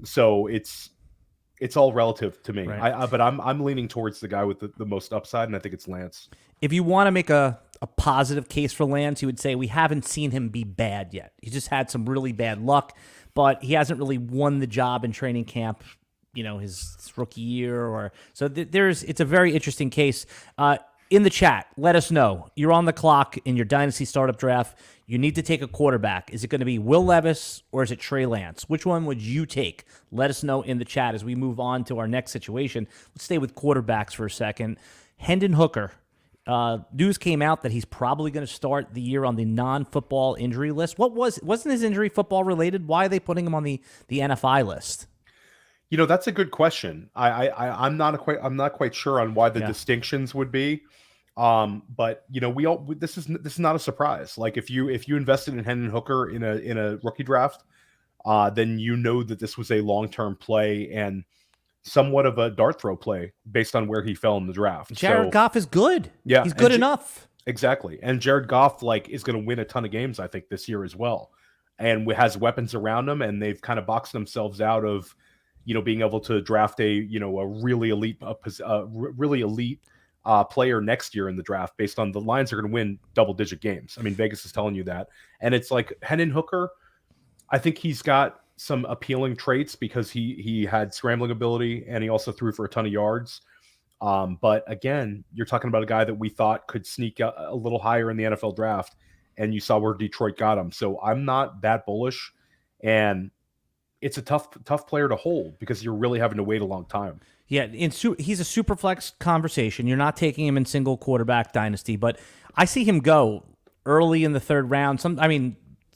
So it's all relative to me. Right. But I'm leaning towards the guy with the most upside, and I think it's Lance. If you want to make a positive case for Lance, you would say we haven't seen him be bad yet. He just had some really bad luck, but he hasn't really won the job in training camp, his rookie year. Or so it's a very interesting case. In the chat, let us know. You're on the clock in your Dynasty Startup Draft. You need to take a quarterback. Is it going to be Will Levis or is it Trey Lance? Which one would you take? Let us know in the chat as we move on to our next situation. Let's stay with quarterbacks for a second. Hendon Hooker. News came out that he's probably going to start the year on the non-football injury list. Wasn't his injury football related? Why are they putting him on the NFI list? That's a good question. I'm not quite sure on why the distinctions would be. But this is not a surprise. Like if you invested in Hendon Hooker in a rookie draft, then that this was a long-term play and somewhat of a dart throw play based on where he fell in the draft. Jared Goff is good. Yeah, he's good enough. Exactly. And Jared Goff is going to win a ton of games, I think, this year as well, and has weapons around him, and they've kind of boxed themselves out of being able to draft a really elite player next year in the draft based on the Lions are going to win double-digit games. I mean, Vegas is telling you that, and it's like Hendon Hooker. I think he's got some appealing traits because he had scrambling ability and he also threw for a ton of yards. But again, you're talking about a guy that we thought could sneak a little higher in the NFL draft, and you saw where Detroit got him. So I'm not that bullish, and it's a tough player to hold because you're really having to wait a long time. Yeah, he's a super flex conversation. You're not taking him in single quarterback dynasty, but I see him go early in the 3rd round.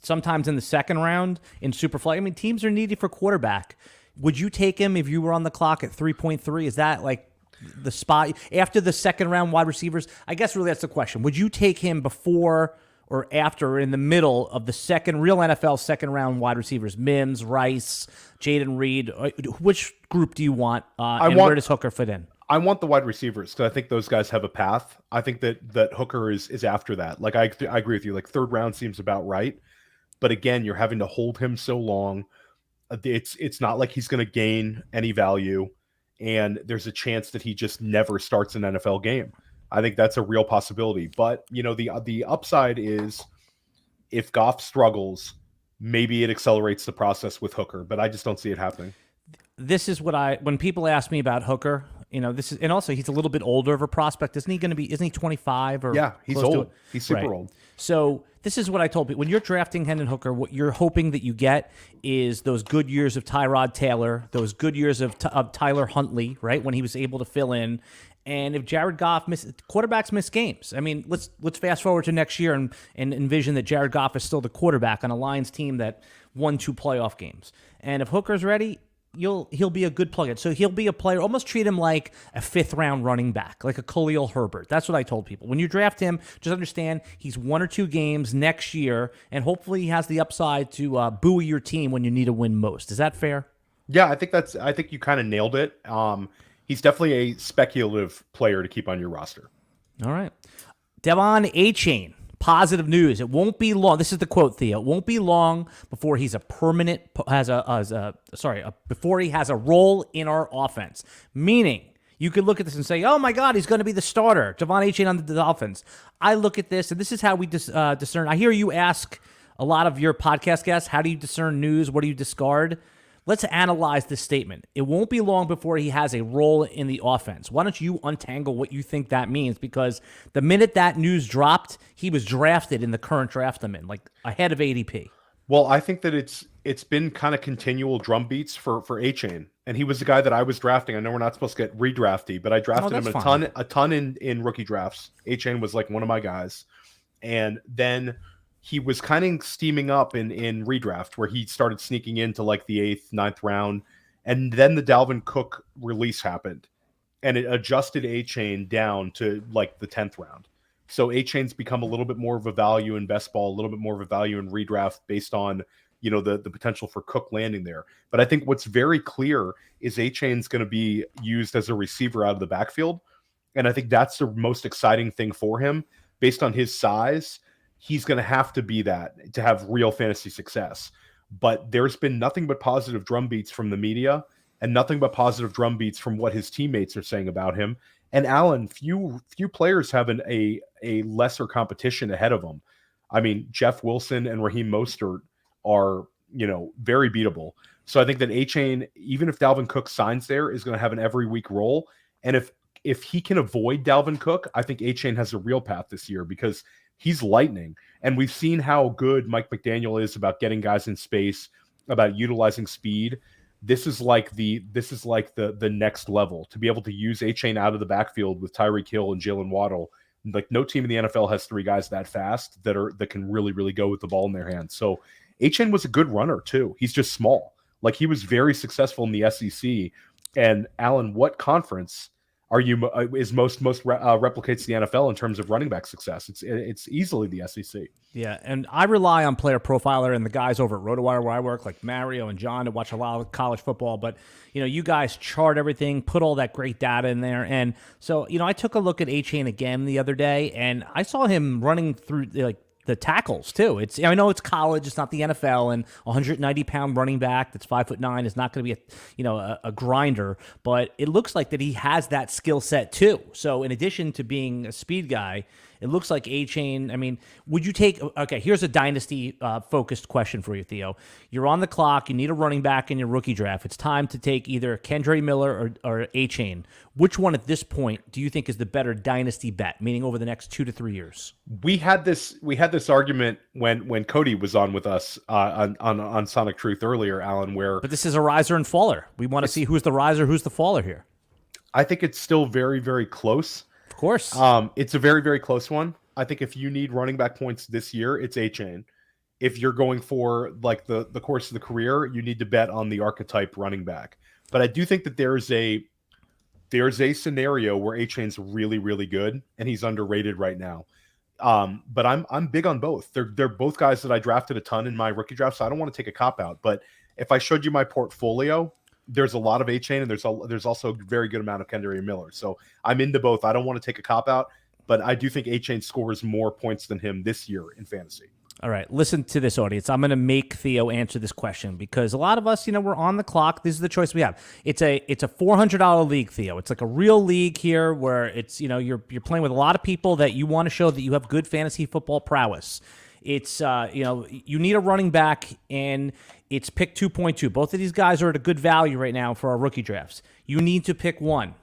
sometimes in the second round in Superflex. I mean, teams are needy for quarterback. Would you take him if you were on the clock at 3.3? Is that like the spot after the second round wide receivers? I guess really that's the question. Would you take him before or after or in the middle of the real NFL second round wide receivers? Mims, Rice, Jaden Reed. Which group do you want? Where does Hooker fit in? I want the wide receivers because I think those guys have a path. I think that Hooker is after that. Like I agree with you. Like third round seems about right, but again, you're having to hold him so long. It's not like he's going to gain any value, and there's a chance that he just never starts an NFL game. I think that's a real possibility. But the upside is if Goff struggles, maybe it accelerates the process with Hooker. But I just don't see it happening. This is when people ask me about Hooker. And also he's a little bit older of a prospect. Isn't he 25 or? Yeah, he's old. He's super old. So this is what I told people. When you're drafting Hendon Hooker, what you're hoping that you get is those good years of Tyrod Taylor, those good years of Tyler Huntley, right? When he was able to fill in. And if Jared Goff quarterbacks miss games. I mean, let's fast forward to next year and envision that Jared Goff is still the quarterback on a Lions team that won 2 playoff games. And if Hooker's ready, he'll be a good plug-in. So he'll be a player, almost treat him like a 5th-round running back, like a Khalil Herbert. That's what I told people. When you draft him, just understand he's 1 or 2 games next year, and hopefully he has the upside to buoy your team when you need to win most. Is that fair? Yeah, I think you kind of nailed it. He's definitely a speculative player to keep on your roster. All right. DeVon Achane. Positive news. It won't be long. This is the quote, Theo. It won't be long before he's before he has a role in our offense. Meaning, you could look at this and say, "Oh my God, he's going to be the starter." DeVon Achane on the Dolphins. I look at this, and this is how we discern. I hear you ask a lot of your podcast guests, "How do you discern news? What do you discard?" Let's analyze this statement. It won't be long before he has a role in the offense. Why don't you untangle what you think that means? Because the minute that news dropped, he was drafted in the current draft I'm in, like ahead of ADP. Well, I think that it's been kind of continual drum beats for Achane. And he was the guy that I was drafting. I know we're not supposed to get redrafty, but I drafted him a ton in rookie drafts. Achane was like one of my guys. And then he was kind of steaming up in redraft where he started sneaking into like the 8th, 9th round. And then the Dalvin Cook release happened and it adjusted Achane down to like the 10th round. So Achane's become a little bit more of a value in best ball, a little bit more of a value in redraft based on, the potential for Cook landing there. But I think what's very clear is Achane's going to be used as a receiver out of the backfield. And I think that's the most exciting thing for him based on his size. He's going to have to be that to have real fantasy success. But there's been nothing but positive drum beats from the media and nothing but positive drum beats from what his teammates are saying about him. And Alan, few players have a lesser competition ahead of him. I mean, Jeff Wilson and Raheem Mostert are, very beatable. So I think that Achane, even if Dalvin Cook signs there, is going to have an every week role. And if he can avoid Dalvin Cook, I think Achane has a real path this year because he's lightning. And we've seen how good Mike McDaniel is about getting guys in space, about utilizing speed. This is like the next level to be able to use Achane out of the backfield with Tyreek Hill and Jalen Waddle. Like no team in the NFL has 3 guys that fast that can really, really go with the ball in their hands. So Achane was a good runner too. He's just small. Like he was very successful in the SEC. And Alan, what conference is most replicates the NFL in terms of running back success? It's easily the SEC. Yeah, and I rely on Player Profiler and the guys over at RotoWire where I work, like Mario and John, to watch a lot of college football. But you guys chart everything, put all that great data in there, and so I took a look at Achane again the other day, and I saw him running through the tackles too. I know it's college, it's not the NFL, and 190-pound running back that's 5'9" is not going to be a grinder, but it looks like that he has that skill set too. So in addition to being a speed guy, it looks like Achane. I mean, would you take? Okay, here's a dynasty focused question for you, Theo. You're on the clock. You need a running back in your rookie draft. It's time to take either Kendre Miller or Achane. Which one at this point do you think is the better dynasty bet? Meaning over the next 2 to 3 years. We had this argument when Cody was on with us on Sonic Truth earlier, Alan. But this is a riser and faller. We want to see who's the riser, who's the faller here. I think it's still very, very close. Of course. It's a very, very close one. I think if you need running back points this year, it's Achane. if you're going for like the course of the career, you need to bet on the archetype running back. But I do think that there's a scenario where Achane's really, really good and he's underrated right now. But I'm big on both. They're both guys that I drafted a ton in my rookie draft, so I don't want to take a cop out. But if I showed you my portfolio, there's a lot of Achane and there's also a very good amount of Kendre and Miller. So I'm into both. I don't want to take a cop out, but I do think Achane scores more points than him this year in fantasy. All right, listen to this, audience. I'm going to make Theo answer this question because a lot of us, we're on the clock. This is the choice we have. It's a $400 league, Theo. It's like a real league here where it's, you're playing with a lot of people that you want to show that you have good fantasy football prowess. It's, you need a running back, and it's pick 2.2. Both of these guys are at a good value right now for our rookie drafts. You need to pick one.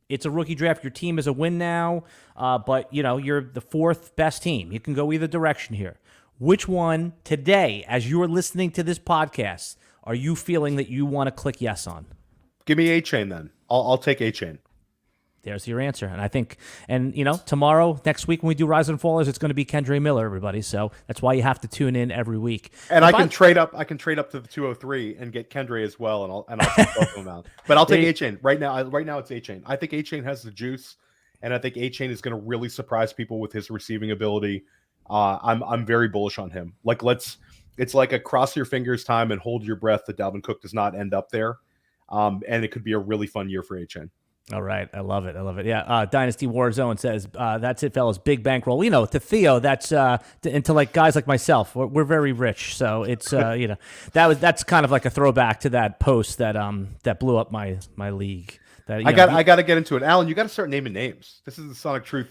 It's a rookie draft. Your team is a win now, but, you're the fourth best team. You can go either direction here. Which one today, as you are listening to this podcast, are you feeling that you want to click yes on? Give me Achane then. I'll take Achane. There's your answer. And I think, tomorrow, next week when we do Rise and Fallers, it's going to be Kendre Miller, everybody. So that's why you have to tune in every week. And I can trade up to the 203 and get Kendre as well, and I'll take both of them out. But I'll take Achane. Right now it's Achane. I think Achane has the juice, and I think Achane is going to really surprise people with his receiving ability. I'm very bullish on him. It's like a cross your fingers time and hold your breath that Dalvin Cook does not end up there. And it could be a really fun year for Achane. All right. I love it. Yeah. Dynasty Warzone says, that's it, fellas. Big bankroll. To Theo, that's, and to like guys like myself, we're very rich. So it's, that's kind of like a throwback to that post that blew up my league. That, I got to get into it. Alan, you got to start naming names. This is the Sonic Truth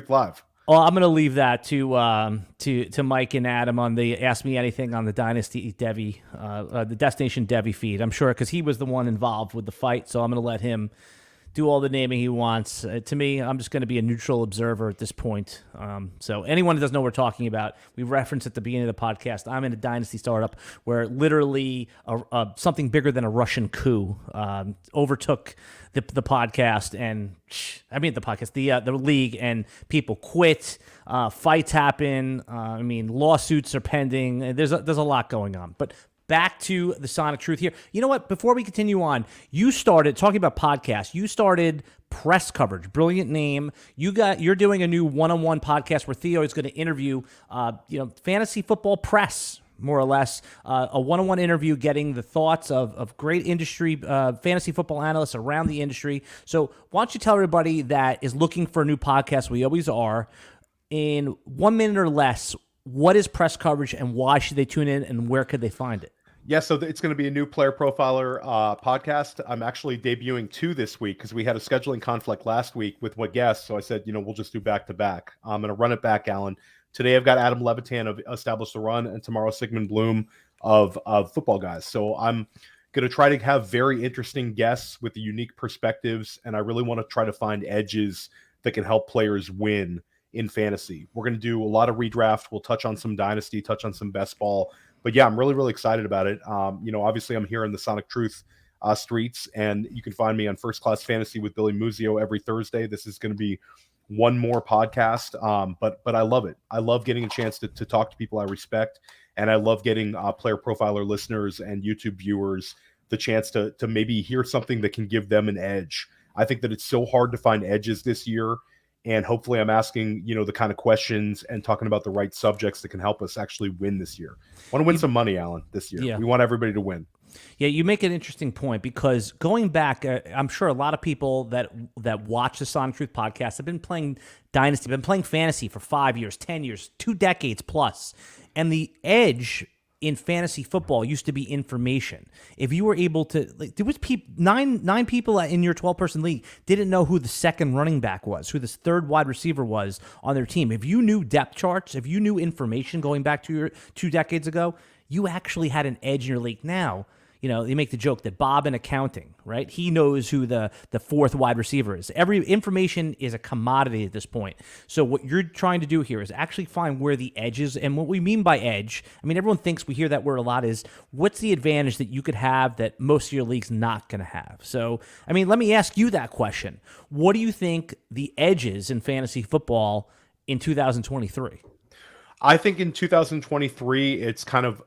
Live. Well, I'm going to leave that to Mike and Adam on the Ask Me Anything on the Dynasty Devi, the Destination Devi feed. I'm sure because he was the one involved with the fight, so I'm going to let him do all the naming he wants. To me, I'm just going to be a neutral observer at this point. So anyone who doesn't know what we're talking about, we referenced at the beginning of the podcast, I'm in a Dynasty startup where literally something bigger than a Russian coup overtook the podcast and the league, and people quit. Fights happen. Lawsuits are pending. There's a lot going on. But back to the Sonic Truth here. You know what? Before we continue on, you started talking about podcasts. You started Press Coverage. Brilliant name. You're doing a new one-on-one podcast where Theo is going to interview, fantasy football press, more or less, a one-on-one interview, getting the thoughts of great industry fantasy football analysts around the industry. So why don't you tell everybody that is looking for a new podcast, we always are, in 1 minute or less, what is Press Coverage and why should they tune in and where could they find it? Yeah, so it's going to be a new player profiler podcast. I'm actually debuting 2 this week because we had a scheduling conflict last week with what guests. So I said, we'll just do back-to-back. I'm going to run it back, Alan. Today I've got Adam Levitan of Establish the Run, and tomorrow Sigmund Bloom of Football Guys. So I'm going to try to have very interesting guests with unique perspectives, and I really want to try to find edges that can help players win in fantasy. We're going to do a lot of redraft. We'll touch on some dynasty, touch on some best ball. But yeah, I'm really, really excited about it. Obviously I'm here in the Sonic Truth streets, and you can find me on First Class Fantasy with Billy Muzio every Thursday. This is going to be one more podcast. But I love it. I love getting a chance to talk to people I respect. And I love getting player profiler listeners and YouTube viewers the chance to maybe hear something that can give them an edge. I think that it's so hard to find edges this year. And hopefully I'm asking, the kind of questions and talking about the right subjects that can help us actually win this year. I want to win some money, Alan, this year. Yeah. We want everybody to win. Yeah, you make an interesting point because going back, I'm sure a lot of people that watch the Sonic Truth podcast have been playing Dynasty, been playing fantasy for 5 years, 10 years, 2 decades plus. And the edge in fantasy football used to be information. If you were able to, there was nine people in your 12-person league didn't know who the second running back was, who the third wide receiver was on their team. If you knew depth charts, if you knew information going back to your 2 decades ago, you actually had an edge in your league. Now, they make the joke that Bob in accounting, right? He knows who the fourth wide receiver is. Every information is a commodity at this point. So what you're trying to do here is actually find where the edge is. And what we mean by edge, everyone thinks we hear that word a lot, is what's the advantage that you could have that most of your league's not going to have? So, let me ask you that question. What do you think the edge is in fantasy football in 2023? I think in 2023, it's kind of,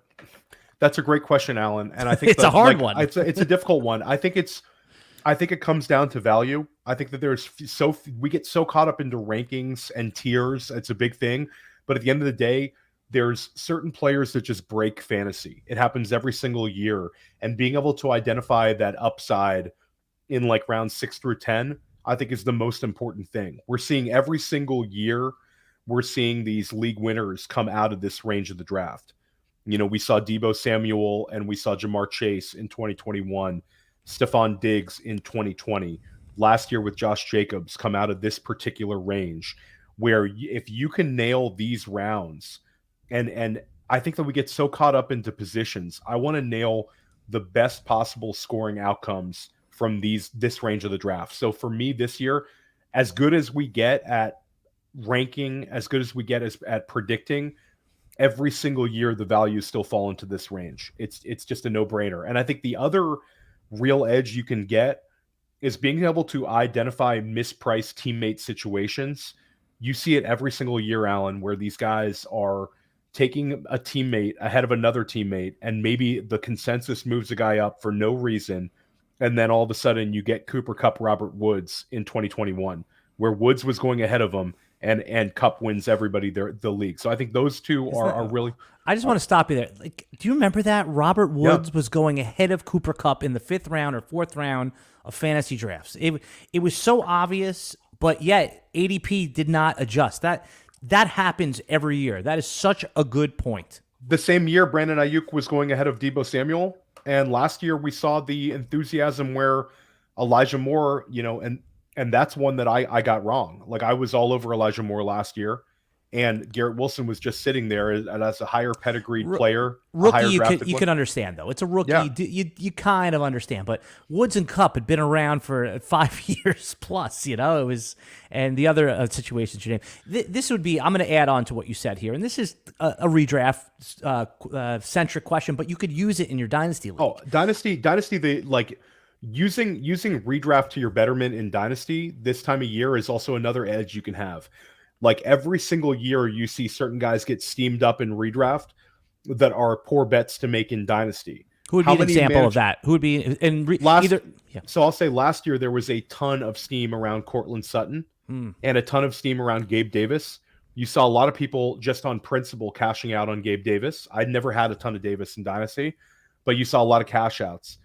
that's a great question, Alan. And I think it's a hard one. It's a difficult one. I think it comes down to value. I think that we get so caught up into rankings and tiers. It's a big thing. But at the end of the day, there's certain players that just break fantasy. It happens every single year. And being able to identify that upside in like round 6 through 10, I think is the most important thing. We're seeing every single year, we're seeing these league winners come out of this range of the draft. You know, we saw Deebo Samuel and we saw Jamar Chase in 2021, Stephon Diggs in 2020. Last year with Josh Jacobs come out of this particular range where if you can nail these rounds, and I think that we get so caught up into positions. I want to nail the best possible scoring outcomes from this range of the draft. So for me this year, as good as we get at ranking, as good as we get at predicting, every single year the values still fall into this range. It's just a no-brainer. And I think the other real edge you can get is being able to identify mispriced teammate situations. You see it every single year, Alan, where these guys are taking a teammate ahead of another teammate, and maybe the consensus moves a guy up for no reason, and then all of a sudden you get Cooper Kupp, Robert Woods in 2021, where Woods was going ahead of him, and Kupp wins everybody the league. So I think those two are really. I just want to stop you there. Like, do you remember that Robert Woods was going ahead of Cooper Kupp in the 5th round or 4th round of fantasy drafts? It was so obvious, but yet ADP did not adjust. That happens every year. That is such a good point. The same year, Brandon Ayuk was going ahead of Deebo Samuel, and last year we saw the enthusiasm where Elijah Moore, you know, and that's one that I got wrong. Like, I was all over Elijah Moore last year, and Garrett Wilson was just sitting there as a higher pedigreed player. Rookie, you can understand, though. It's a rookie. Yeah. You kind of understand. But Woods and Kupp had been around for 5 years plus, you know. It was, and the other situations you named. This would be, I'm going to add on to what you said here, and this is a redraft centric question, but you could use it in your Dynasty League. Oh, Dynasty, using redraft to your betterment in Dynasty this time of year is also another edge you can have. Like, every single year you see certain guys get steamed up in redraft that are poor bets to make in Dynasty. Who would be an example of that? Who would be in either? Yeah. So I'll say last year there was a ton of steam around Cortland Sutton and a ton of steam around Gabe Davis. You saw a lot of people just on principle cashing out on Gabe Davis. I'd never had a ton of Davis in Dynasty, but you saw a lot of cash outs.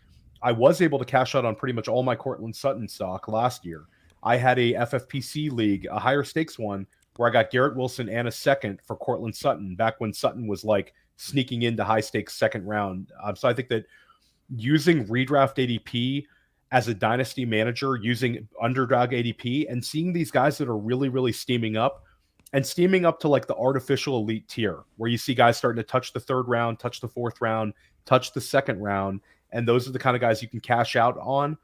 I was able to cash out on pretty much all my Cortland Sutton stock last year. I had a FFPC league, a higher stakes one, where I got Garrett Wilson and a second for Cortland Sutton back when Sutton was like sneaking into high stakes second round. So I think that using redraft ADP as a dynasty manager, using underdog ADP and seeing these guys that are really, really steaming up to like the artificial elite tier, where you see guys starting to touch the 3rd round, touch the 4th round, touch the 2nd round. And those are the kind of guys you can cash out on.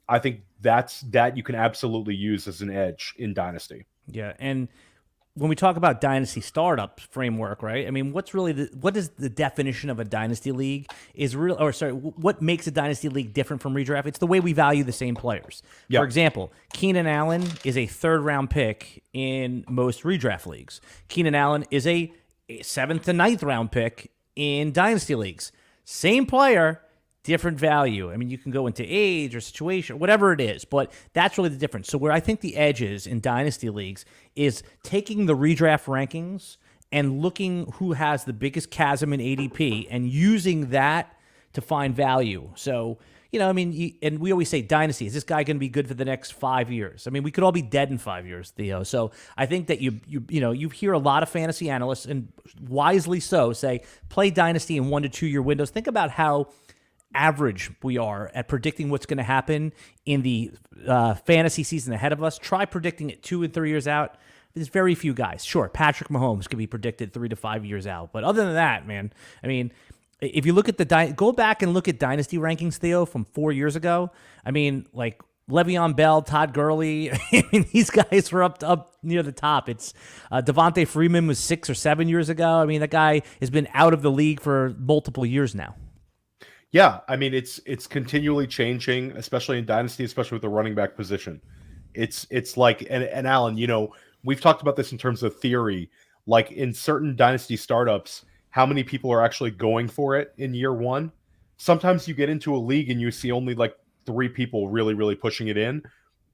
I think that you can absolutely use as an edge in Dynasty. Yeah, and when we talk about Dynasty Startups framework, right? I mean, what is the definition of a Dynasty League? What makes a Dynasty League different from redraft? It's the way we value the same players. Yep. For example, Keenan Allen is a 3rd round pick in most redraft leagues. Keenan Allen is a 7th to 9th round pick in Dynasty Leagues. Same player, different value. I mean, you can go into age or situation, whatever it is, but that's really the difference. So where I think the edge is in Dynasty Leagues is taking the redraft rankings and looking who has the biggest chasm in ADP and using that to find value. So, you know, I mean, and we always say Dynasty, is this guy going to be good for the next 5 years? I mean, we could all be dead in 5 years, Theo. So I think that you hear a lot of fantasy analysts, and wisely so, say play Dynasty in 1 to 2 year windows. Think about how average we are at predicting what's going to happen in the fantasy season ahead of us. Try predicting it 2 and 3 years out. There's very few guys. Sure, Patrick Mahomes can be predicted 3 to 5 years out, but other than that, man, I mean, if you look at go back and look at Dynasty rankings, Theo, from 4 years ago. I mean, like Le'Veon Bell, Todd Gurley. I mean, these guys were up near the top. It's Devontae Freeman was 6 or 7 years ago. I mean, that guy has been out of the league for multiple years now. Yeah, I mean, it's continually changing, especially in Dynasty, especially with the running back position. It's like, and Alan, you know, we've talked about this in terms of theory. like in certain dynasty startups, how many people are actually going for it in year one. Sometimes you get into a league and you see only like 3 people really, really pushing it in.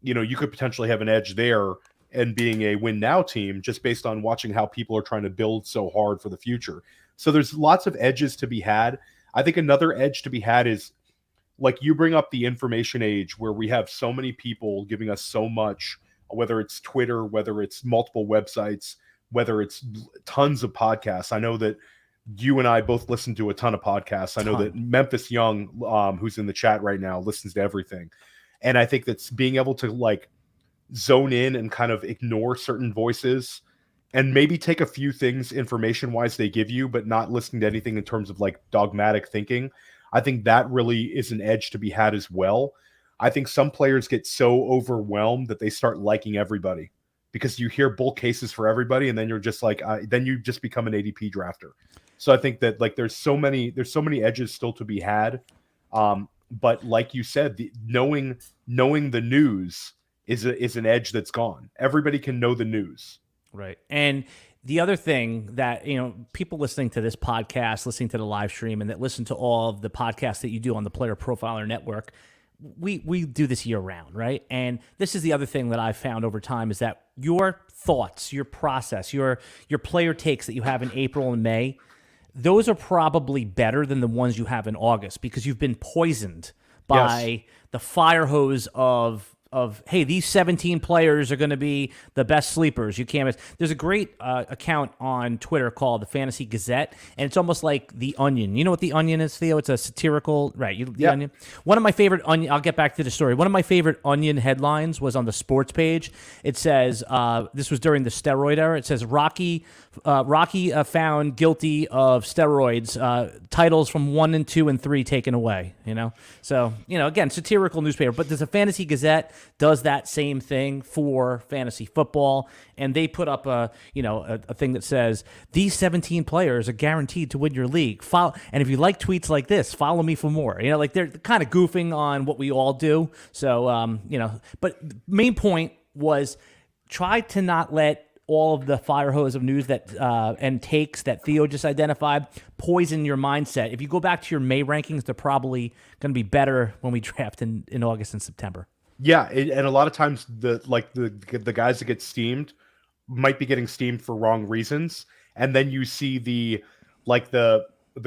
You could potentially have an edge there and being a win now team just based on watching how people are trying to build so hard for the future. So there's lots of edges to be had. I think another edge to be had is, like, you bring up the information age where we have so many people giving us so much, whether it's Twitter, whether it's multiple websites, whether it's tons of podcasts. I know that you and I both listen to a ton of podcasts. I know that Memphis Young, who's in the chat right now, listens to everything. And I think that's being able to like zone in and kind of ignore certain voices and maybe take a few things information wise they give you, but not listening to anything in terms of like dogmatic thinking. I think that really is an edge to be had as well. I think some players get so overwhelmed that they start liking everybody because you hear bull cases for everybody. And then you're just like, then you just become an ADP drafter. So I think that like, there's so many edges still to be had. But like you said, knowing the news is an edge that's gone. Everybody can know the news. Right. And the other thing that, people listening to this podcast, listening to the live stream, and that listen to all of the podcasts that you do on the Player Profiler Network, we do this year round, right? And this is the other thing that I've found over time is that your thoughts, your process, your player takes that you have in April and May, those are probably better than the ones you have in August because you've been poisoned by the fire hose of hey, these 17 players are going to be the best sleepers. You can't miss. There's a great account on Twitter called the Fantasy Gazette, and it's almost like The Onion. You know what The Onion is, Theo? It's a satirical, right? The Onion. One of my favorite Onion. I'll get back to the story. One of my favorite Onion headlines was on the sports page. It says this was during the steroid era. It says Rocky found guilty of steroids. Titles from 1 and 2 and 3 taken away. So again, satirical newspaper. But there's a Fantasy Gazette does that same thing for fantasy football, and they put up a thing that says these 17 players are guaranteed to win your league. And if you like tweets like this, follow me for more. Like they're kind of goofing on what we all do. So but main point was try to not let all of the fire hose of news that and takes that Theo just identified poison your mindset. If you go back to your May rankings, they're probably going to be better when we draft in August and September. Yeah, and a lot of times the guys that get steamed might be getting steamed for wrong reasons, and then you see the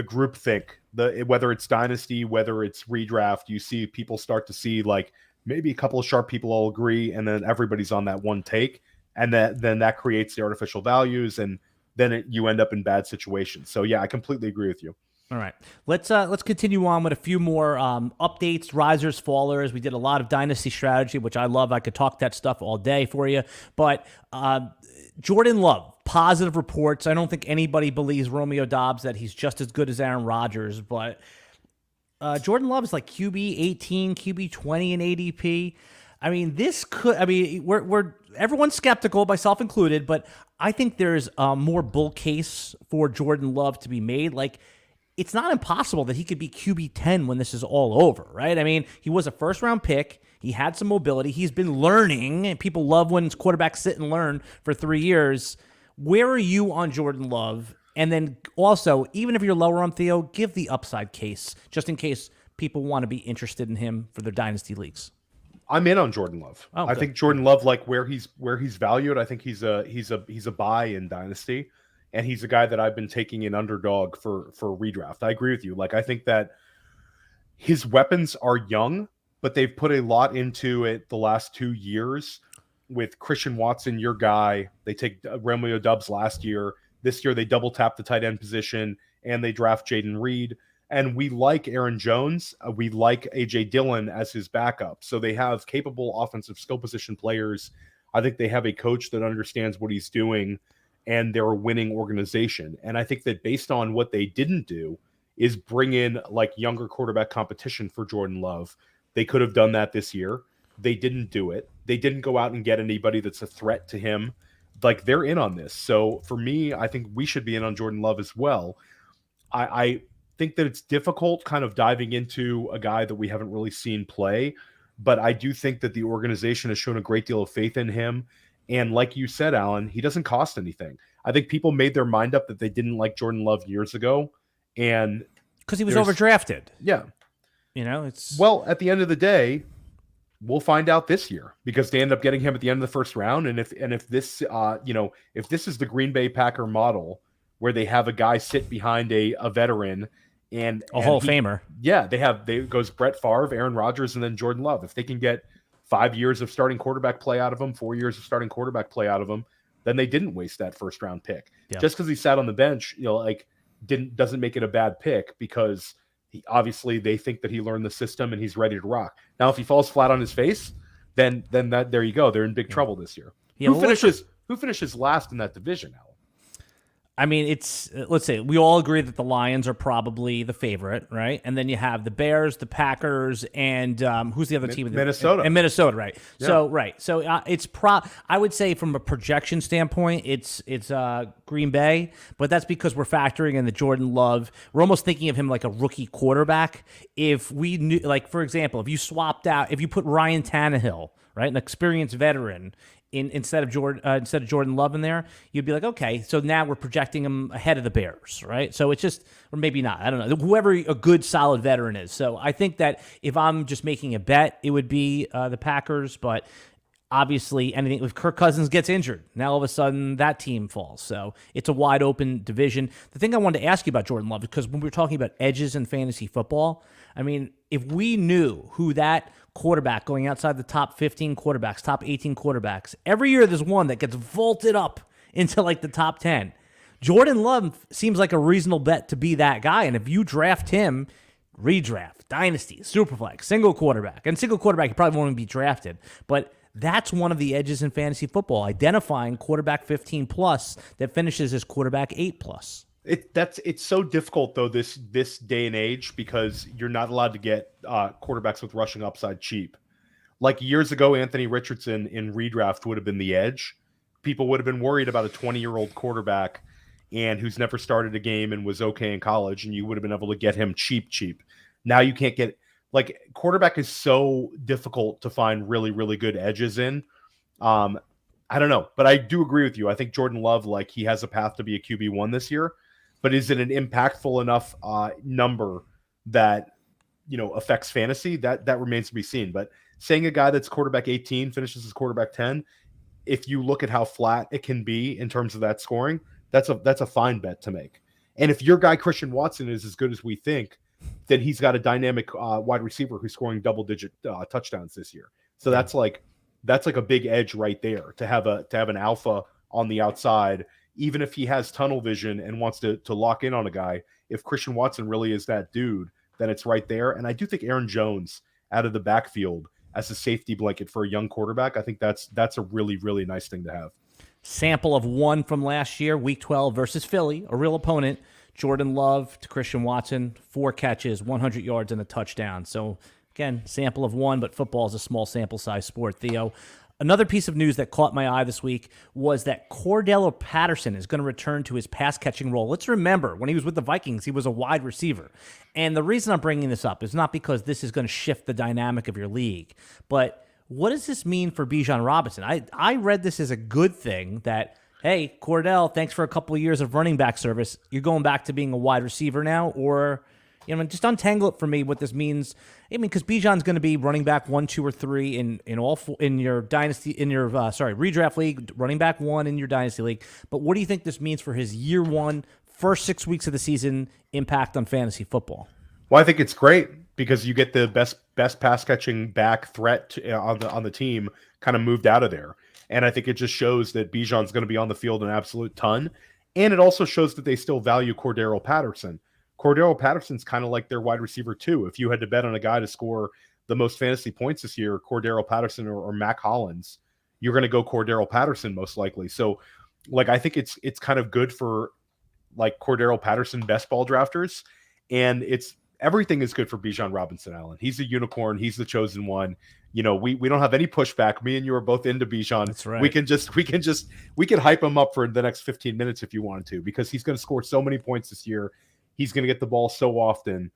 group think, whether it's dynasty, whether it's redraft, you see people start to see like maybe a couple of sharp people all agree, and then everybody's on that one take, and then that creates the artificial values, and then you end up in bad situations. So yeah, I completely agree with you. All right, let's continue on with a few more updates, risers, fallers. We did a lot of dynasty strategy, which I love. I could talk that stuff all day for you. But Jordan Love, positive reports. I don't think anybody believes Romeo Dobbs that he's just as good as Aaron Rodgers. But Jordan Love is like QB 18, QB 20 in ADP. I mean, we're everyone's skeptical, myself included. But I think there's a more bull case for Jordan Love to be made. Like, it's not impossible that he could be QB 10 when this is all over, right? I mean, he was a first-round pick. He had some mobility. He's been learning, and people love when quarterbacks sit and learn for 3 years. Where are you on Jordan Love? And then also, even if you're lower on Theo, give the upside case, just in case people want to be interested in him for their dynasty leagues. I'm in on Jordan Love. I think Jordan Love, like where he's valued, I think he's a buy in dynasty. And he's a guy that I've been taking in underdog for redraft. I agree with you. Like, I think that his weapons are young, but they've put a lot into it the last 2 years with Christian Watson, your guy. They take Romeo Doubs last year. This year they double tap the tight end position and they draft Jaden Reed. And we like Aaron Jones. We like A.J. Dillon as his backup. So they have capable offensive skill position players. I think they have a coach that understands what he's doing, and they're a winning organization. And I think that based on what they didn't do is bring in like younger quarterback competition for Jordan Love. They could have done that this year. They didn't do it. They didn't go out and get anybody that's a threat to him. Like, they're in on this. So for me, I think we should be in on Jordan Love as well. I think that it's difficult kind of diving into a guy that we haven't really seen play, but I do think that the organization has shown a great deal of faith in him. And like you said, Alan, he doesn't cost anything. I think people made their mind up that they didn't like Jordan Love years ago. And because he was overdrafted. Yeah. It's well, at the end of the day, we'll find out this year because they end up getting him at the end of the first round. And if this, if this is the Green Bay Packer model where they have a guy sit behind a veteran and Hall of Famer. Yeah, it goes Brett Favre, Aaron Rodgers, and then Jordan Love. If they can get 5 years of starting quarterback play out of him, 4 years of starting quarterback play out of him, then they didn't waste that first round pick. Yeah. Just because he sat on the bench, doesn't make it a bad pick because obviously they think that he learned the system and he's ready to rock. Now, if he falls flat on his face, then there you go. They're in big trouble this year. Yeah, who finishes last in that division, Alan? I mean, let's say we all agree that the Lions are probably the favorite, right? And then you have the Bears, the Packers, and who's the other team? Minnesota. And Minnesota, right? Yeah. So I would say from a projection standpoint, it's Green Bay, but that's because we're factoring in the Jordan Love. We're almost thinking of him like a rookie quarterback. If we knew, like for example, if you put Ryan Tannehill, right, an experienced veteran, instead of Jordan Love in there, you'd be like, okay, so now we're projecting him ahead of the Bears, right? So it's just, or maybe not, I don't know, whoever a good solid veteran is. So I think that if I'm just making a bet, it would be the Packers, but obviously anything, if Kirk Cousins gets injured, now all of a sudden that team falls. So it's a wide open division. The thing I wanted to ask you about Jordan Love, because when we were talking about edges in fantasy football, I mean, if we knew who that quarterback going outside the top 15 quarterbacks, top 18 quarterbacks, every year there's one that gets vaulted up into like the top 10. Jordan Love seems like a reasonable bet to be that guy. And if you draft him, redraft, dynasty, superflex, single quarterback, he probably won't even be drafted. But that's one of the edges in fantasy football, identifying quarterback 15 plus that finishes as quarterback 8 plus. It's so difficult though this day and age because you're not allowed to get quarterbacks with rushing upside cheap. Like years ago, Anthony Richardson in redraft would have been the edge. People would have been worried about a 20-year-old quarterback and who's never started a game and was okay in college, and you would have been able to get him cheap. Now you can't get, like, quarterback is so difficult to find really, really good edges in. I don't know, but I do agree with you. I think Jordan Love, like, he has a path to be a QB1 this year. But is it an impactful enough number that, affects fantasy? That remains to be seen. But saying a guy that's quarterback 18 finishes as quarterback 10, if you look at how flat it can be in terms of that scoring, that's a fine bet to make. And if your guy Christian Watson is as good as we think, then he's got a dynamic wide receiver who's scoring double-digit touchdowns this year. So that's like a big edge right there to have an alpha on the outside. Even if he has tunnel vision and wants to lock in on a guy, if Christian Watson really is that dude, then it's right there. And I do think Aaron Jones out of the backfield as a safety blanket for a young quarterback, I think that's a really, really nice thing to have. Sample of one from last year, Week 12 versus Philly, a real opponent. Jordan Love to Christian Watson, 4 catches, 100 yards, and a touchdown. So, again, sample of one, but football is a small sample size sport, Theo. Another piece of news that caught my eye this week was that Cordarrelle Patterson is going to return to his pass-catching role. Let's remember, when he was with the Vikings, he was a wide receiver. And the reason I'm bringing this up is not because this is going to shift the dynamic of your league, but what does this mean for Bijan Robinson? I read this as a good thing that, hey, Cordell, thanks for a couple of years of running back service. You're going back to being a wide receiver now, or just untangle it for me what this means. I mean, because Bijan's going to be running back 1, 2, or 3 in your dynasty redraft league, running back 1 in your dynasty league. But what do you think this means for his year 1, first 6 weeks of the season impact on fantasy football? Well, I think it's great because you get the best pass catching back threat on the team kind of moved out of there, and I think it just shows that Bijan's going to be on the field an absolute ton, and it also shows that they still value Cordarrelle Patterson. Cordarrelle Patterson's kind of like their wide receiver too. If you had to bet on a guy to score the most fantasy points this year, Cordarrelle Patterson or Mac Hollins, you're going to go Cordarrelle Patterson most likely. So, like, I think it's kind of good for like Cordarrelle Patterson best ball drafters, and everything is good for Bijan Robinson, Allen. He's a unicorn. He's the chosen one. We don't have any pushback. Me and you are both into Bijan. That's right. We can hype him up for the next 15 minutes if you wanted to, because he's going to score so many points this year. He's going to get the ball so often.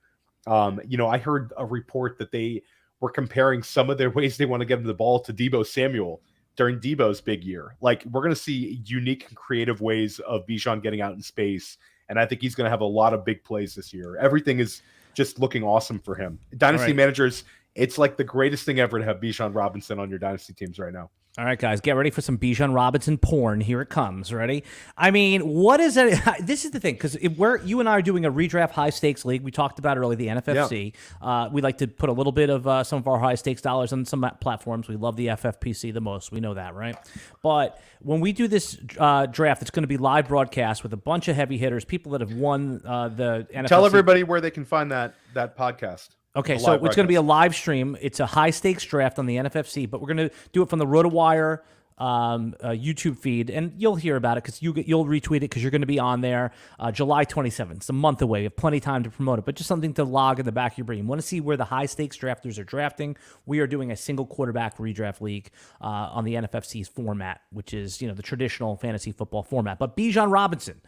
I heard a report that they were comparing some of their ways they want to get him the ball to Deebo Samuel during Debo's big year. Like, we're going to see unique and creative ways of Bijan getting out in space. And I think he's going to have a lot of big plays this year. Everything is just looking awesome for him. Dynasty managers, it's like the greatest thing ever to have Bijan Robinson on your dynasty teams right now. All right, guys, get ready for some Bijan Robinson porn. Here it comes. Ready? I mean, what is it? This is the thing, because you and I are doing a redraft high stakes league. We talked about earlier, the NFFC. Yeah. We like to put a little bit of some of our high stakes dollars on some platforms. We love the FFPC the most. We know that, right? But when we do this draft, it's going to be live broadcast with a bunch of heavy hitters, people that have won the NFFC. Tell everybody where they can find that podcast. Okay, so it's going to be a live stream. It's a high-stakes draft on the NFFC, but we're going to do it from the RotoWire YouTube feed, and you'll hear about it because you'll retweet it because you're going to be on there July 27th. It's a month away. We have plenty of time to promote it, but just something to log in the back of your brain. You want to see where the high-stakes drafters are drafting? We are doing a single quarterback redraft league on the NFFC's format, which is the traditional fantasy football format. But Bijan Robinson,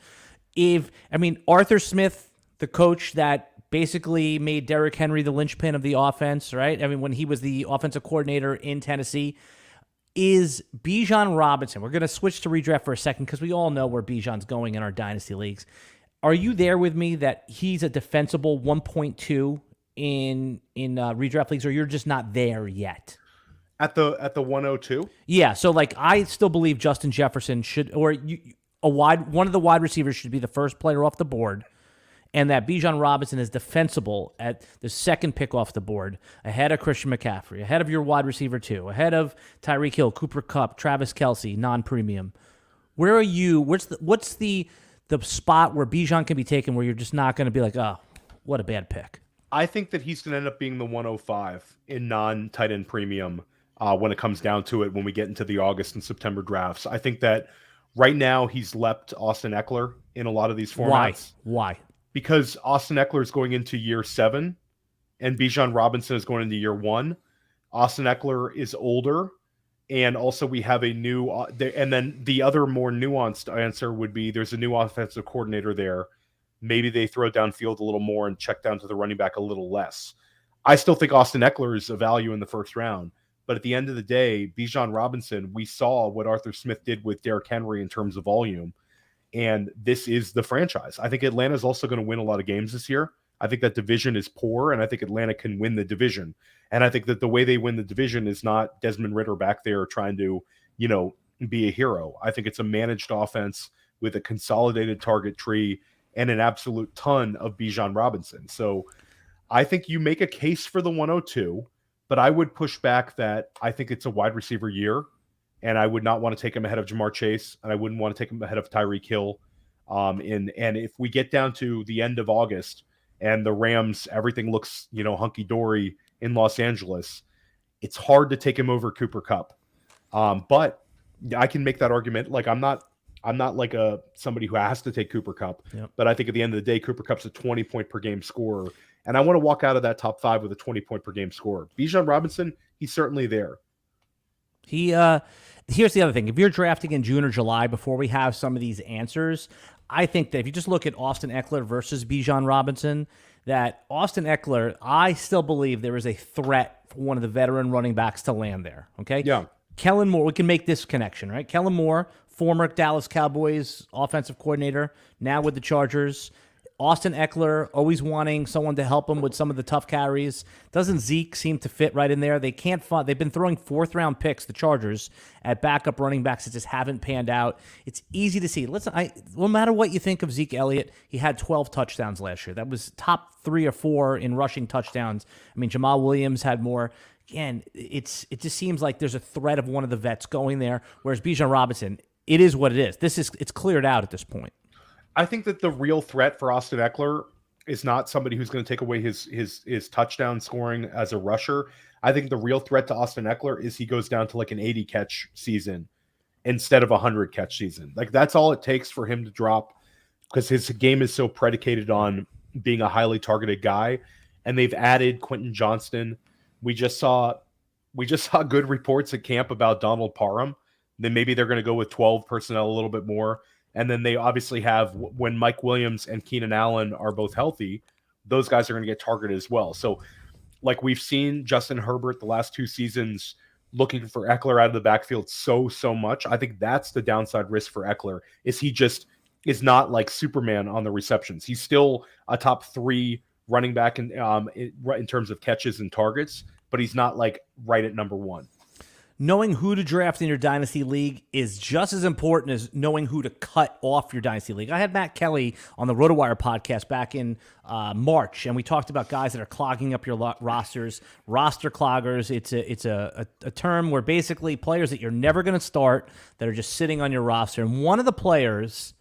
Arthur Smith, the coach that basically made Derrick Henry the linchpin of the offense, right? I mean, when he was the offensive coordinator in Tennessee, is Bijan Robinson. We're going to switch to redraft for a second because we all know where Bijan's going in our dynasty leagues. Are you there with me that he's a defensible 1.2 in redraft leagues, or you're just not there yet? At the 102? Yeah, so I still believe Justin Jefferson should, or one of the wide receivers should be the first player off the board, and that Bijan Robinson is defensible at the second pick off the board, ahead of Christian McCaffrey, ahead of your wide receiver 2, ahead of Tyreek Hill, Cooper Kupp, Travis Kelce, non-premium. Where are you? What's the spot where Bijan can be taken where you're just not going to be like, oh, what a bad pick? I think that he's going to end up being the 105 in non-tight end premium when it comes down to it when we get into the August and September drafts. I think that right now he's leapt Austin Eckler in a lot of these formats. Why? Because Austin Eckler is going into year 7 and Bijan Robinson is going into year 1. Austin Eckler is older, and also we have a new and then the other more nuanced answer would be there's a new offensive coordinator there. Maybe they throw downfield a little more and check down to the running back a little less. I still think Austin Eckler is a value in the first round, but at the end of the day, Bijan Robinson, we saw what Arthur Smith did with Derrick Henry in terms of volume. And this is the franchise. I think Atlanta is also going to win a lot of games this year. I think that division is poor, and I think Atlanta can win the division. And I think that the way they win the division is not Desmond Ridder back there trying to, be a hero. I think it's a managed offense with a consolidated target tree and an absolute ton of Bijan Robinson. So I think you make a case for the 102, but I would push back that I think it's a wide receiver year. And I would not want to take him ahead of Jamar Chase, and I wouldn't want to take him ahead of Tyreek Hill. And if we get down to the end of August and the Rams, everything looks, hunky-dory in Los Angeles, it's hard to take him over Cooper Kupp. But I can make that argument. Like, I'm not like somebody who has to take Cooper Kupp, but I think at the end of the day, Cooper Kupp's a 20-point per game scorer. And I want to walk out of that top 5 with a 20-point per game scorer. Bijan Robinson, he's certainly there. Here's the other thing. If you're drafting in June or July before we have some of these answers, I think that if you just look at Austin Eckler versus Bijan Robinson, that Austin Eckler, I still believe there is a threat for one of the veteran running backs to land there. Okay? Yeah. Kellen Moore, we can make this connection, right? Kellen Moore, former Dallas Cowboys offensive coordinator, now with the Chargers. Austin Eckler, always wanting someone to help him with some of the tough carries. Doesn't Zeke seem to fit right in there? They can't find. They've been throwing 4th-round picks, the Chargers, at backup running backs that just haven't panned out. It's easy to see. Listen, no matter what you think of Zeke Elliott, he had 12 touchdowns last year. That was top 3 or 4 in rushing touchdowns. I mean, Jamal Williams had more. Again, it just seems like there's a threat of one of the vets going there, whereas Bijan Robinson, it is what it is. It's cleared out at this point. I think that the real threat for Austin Eckler is not somebody who's going to take away his touchdown scoring as a rusher. I think the real threat to Austin Eckler is he goes down to like an 80 catch season instead of a 100 catch season. Like, that's all it takes for him to drop, because his game is so predicated on being a highly targeted guy. And they've added Quentin Johnston. We just saw good reports at camp about Donald Parham. Then maybe they're going to go with 12 personnel a little bit more. And then they obviously have, when Mike Williams and Keenan Allen are both healthy, those guys are going to get targeted as well. So, like we've seen Justin Herbert the last 2 seasons looking for Ekler out of the backfield so much. I think that's the downside risk for Ekler, is he just is not like Superman on the receptions. He's still a top 3 running back in terms of catches and targets, but he's not like right at number 1. Knowing who to draft in your Dynasty League is just as important as knowing who to cut off your Dynasty League. I had Matt Kelly on the RotoWire podcast back in March, and we talked about guys that are clogging up your rosters, roster cloggers. It's a term where basically players that you're never going to start that are just sitting on your roster. And one of the players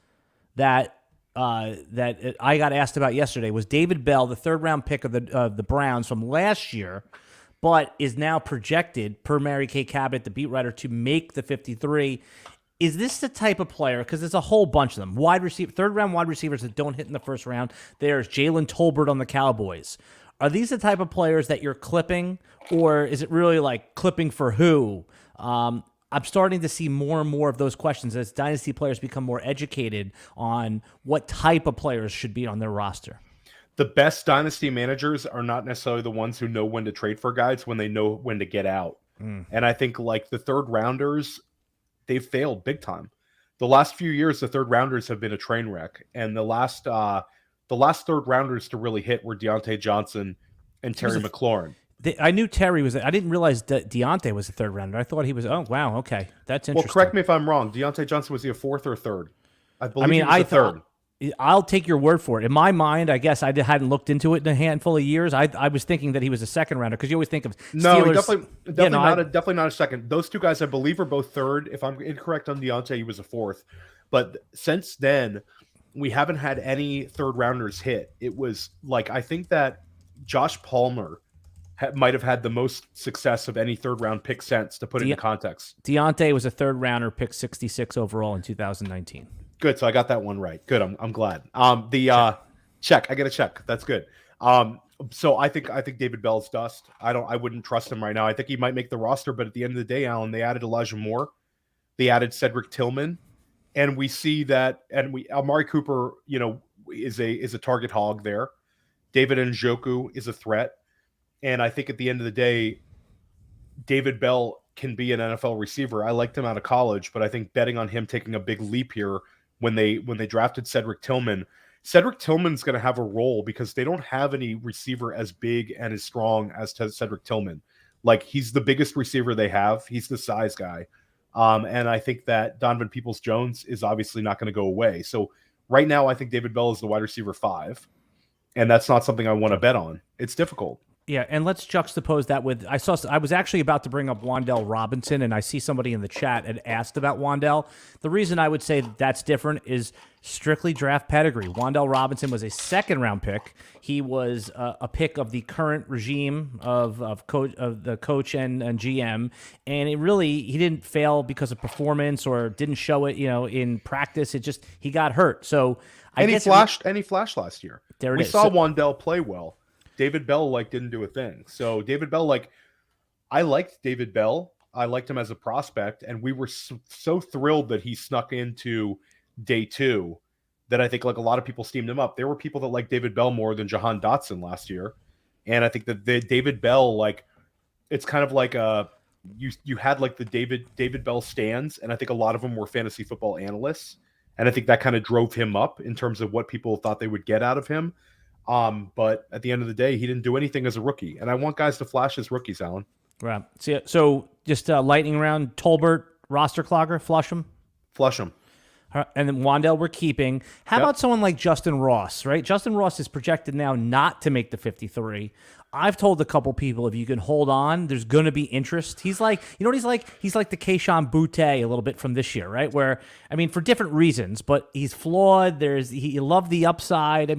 that I got asked about yesterday was David Bell, the 3rd-round pick of the Browns from last year, but is now projected, per Mary Kay Cabot, the beat writer, to make the 53. Is this the type of player, because there's a whole bunch of them, 3rd-round wide receivers that don't hit in the first round. There's Jalen Tolbert on the Cowboys. Are these the type of players that you're clipping, or is it really like clipping for who? I'm starting to see more and more of those questions as Dynasty players become more educated on what type of players should be on their roster. The best Dynasty managers are not necessarily the ones who know when to trade for guys, when they know when to get out. And I think like the 3rd rounders, they've failed big time. The last few years, the 3rd rounders have been a train wreck. And the last 3rd rounders to really hit were Deontay Johnson and Terry McLaurin. I knew Terry was. I didn't realize that Deontay was a 3rd rounder. I thought he was. Oh wow, okay, that's interesting. Well, correct me if I'm wrong. Deontay Johnson, was he a 4th or 3rd? I believe he was a 3rd. I'll take your word for it. In my mind, I guess I hadn't looked into it in a handful of years. I was thinking that he was a 2nd rounder, because you always think of Steelers. No, definitely not a 2nd. Those 2 guys, I believe, are both 3rd. If I'm incorrect on Deontay, he was a 4th. But since then, we haven't had any 3rd rounders hit. It was like, I think that Josh Palmer might have had the most success of any 3rd round pick since, to put it in context. Deontay was a 3rd rounder, pick 66 overall in 2019. Good, so I got that one right. Good, I'm glad. Check. I get a check. That's good. So I think David Bell's dust. I wouldn't trust him right now. I think he might make the roster, but at the end of the day, Alan, they added Elijah Moore, they added Cedric Tillman, and we see that, and Amari Cooper, is a target hog there. David Njoku is a threat, and I think at the end of the day, David Bell can be an NFL receiver. I liked him out of college, but I think betting on him taking a big leap here when they drafted Cedric Tillman's going to have a role, because they don't have any receiver as big and as strong as Cedric Tillman. Like, he's the biggest receiver they have. He's the size guy. And I think that Donovan Peoples-Jones is obviously not going to go away. So right now, I think David Bell is the wide receiver 5, and that's not something I want to bet on. It's difficult. Yeah, and let's juxtapose that with, I was actually about to bring up Wan'Dale Robinson, and I see somebody in the chat had asked about Wan'Dale. The reason I would say that's different is strictly draft pedigree. Wan'Dale Robinson was a 2nd-round pick. He was a pick of the current regime of the coach and GM, and he didn't fail because of performance or didn't show it, in practice. It just, he got hurt. So he flashed last year. We saw Wan'Dale play well. David Bell didn't do a thing. So David Bell, I liked David Bell. I liked him as a prospect, and we were so thrilled that he snuck into day 2 that I think a lot of people steamed him up. There were people that liked David Bell more than Jahan Dotson last year, and I think that David Bell, it's kind of like you had the David Bell stands, and I think a lot of them were fantasy football analysts, and I think that kind of drove him up in terms of what people thought they would get out of him. But at the end of the day, he didn't do anything as a rookie. And I want guys to flash as rookies, Alan. Right. So just lightning round, Tolbert, roster clogger, flush him? Flush him. And then Wan'Dale we're keeping. How about someone like Justin Ross, right? Justin Ross is projected now not to make the 53. I've told a couple people, if you can hold on, there's going to be interest. He's like, what he's like? He's like the Keyshawn Boutte a little bit from this year, right? Where, for different reasons, but he's flawed. You love the upside.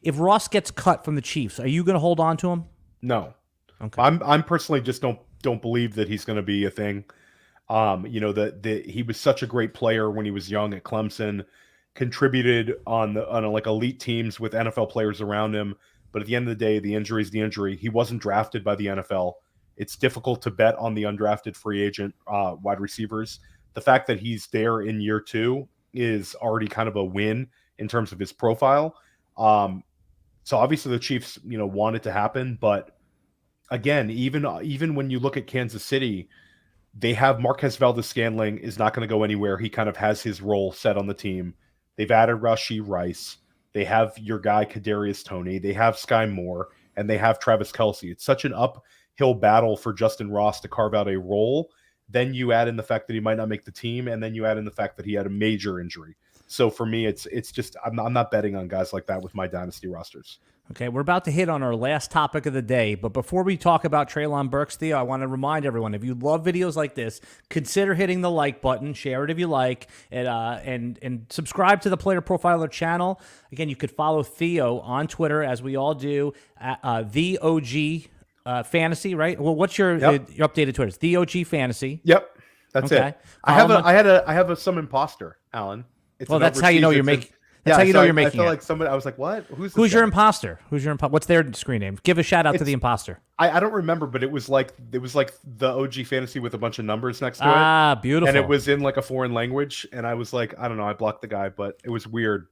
If Ross gets cut from the Chiefs, are you going to hold on to him? No. Okay. I'm personally just don't believe that he's going to be a thing. He was such a great player when he was young at Clemson, contributed on elite teams with NFL players around him. But at the end of the day, the injury is the injury. He wasn't drafted by the NFL. It's difficult to bet on the undrafted free agent wide receivers. The fact that he's there in year 2 is already kind of a win in terms of his profile. So obviously the Chiefs, want it to happen. But again, even when you look at Kansas City, They have Marquez Valdez-Scantling is not going to go anywhere. He kind of has his role set on the team. They've added Rashee Rice. They have your guy Kadarius Toney. They have Sky Moore, and they have Travis Kelce. It's such an uphill battle for Justin Ross to carve out a role. Then you add in the fact that he might not make the team, and then you add in the fact that he had a major injury. So for me, it's just I'm not betting on guys like that with my dynasty rosters. Okay, we're about to hit on our last topic of the day, but before we talk about Treylon Burks, Theo, I want to remind everyone, if you love videos like this, consider hitting the like button, share it if you like, and subscribe to the Player Profiler channel. Again, you could follow Theo on Twitter, as we all do, the OG Fantasy, right? Well, what's your updated Twitter? It's the OG Fantasy. Yep, that's okay. it. I have some imposter, Alan. Well, that's how you know you're making. That's how you know you're making. I feel like somebody. I was like, "What? Who's your imposter? What's their screen name? Give a shout out to the imposter." I don't remember, but it was like the OG Fantasy with a bunch of numbers next to it. Ah, beautiful. And it was in like a foreign language, and I was like, I don't know, I blocked the guy, but it was weird.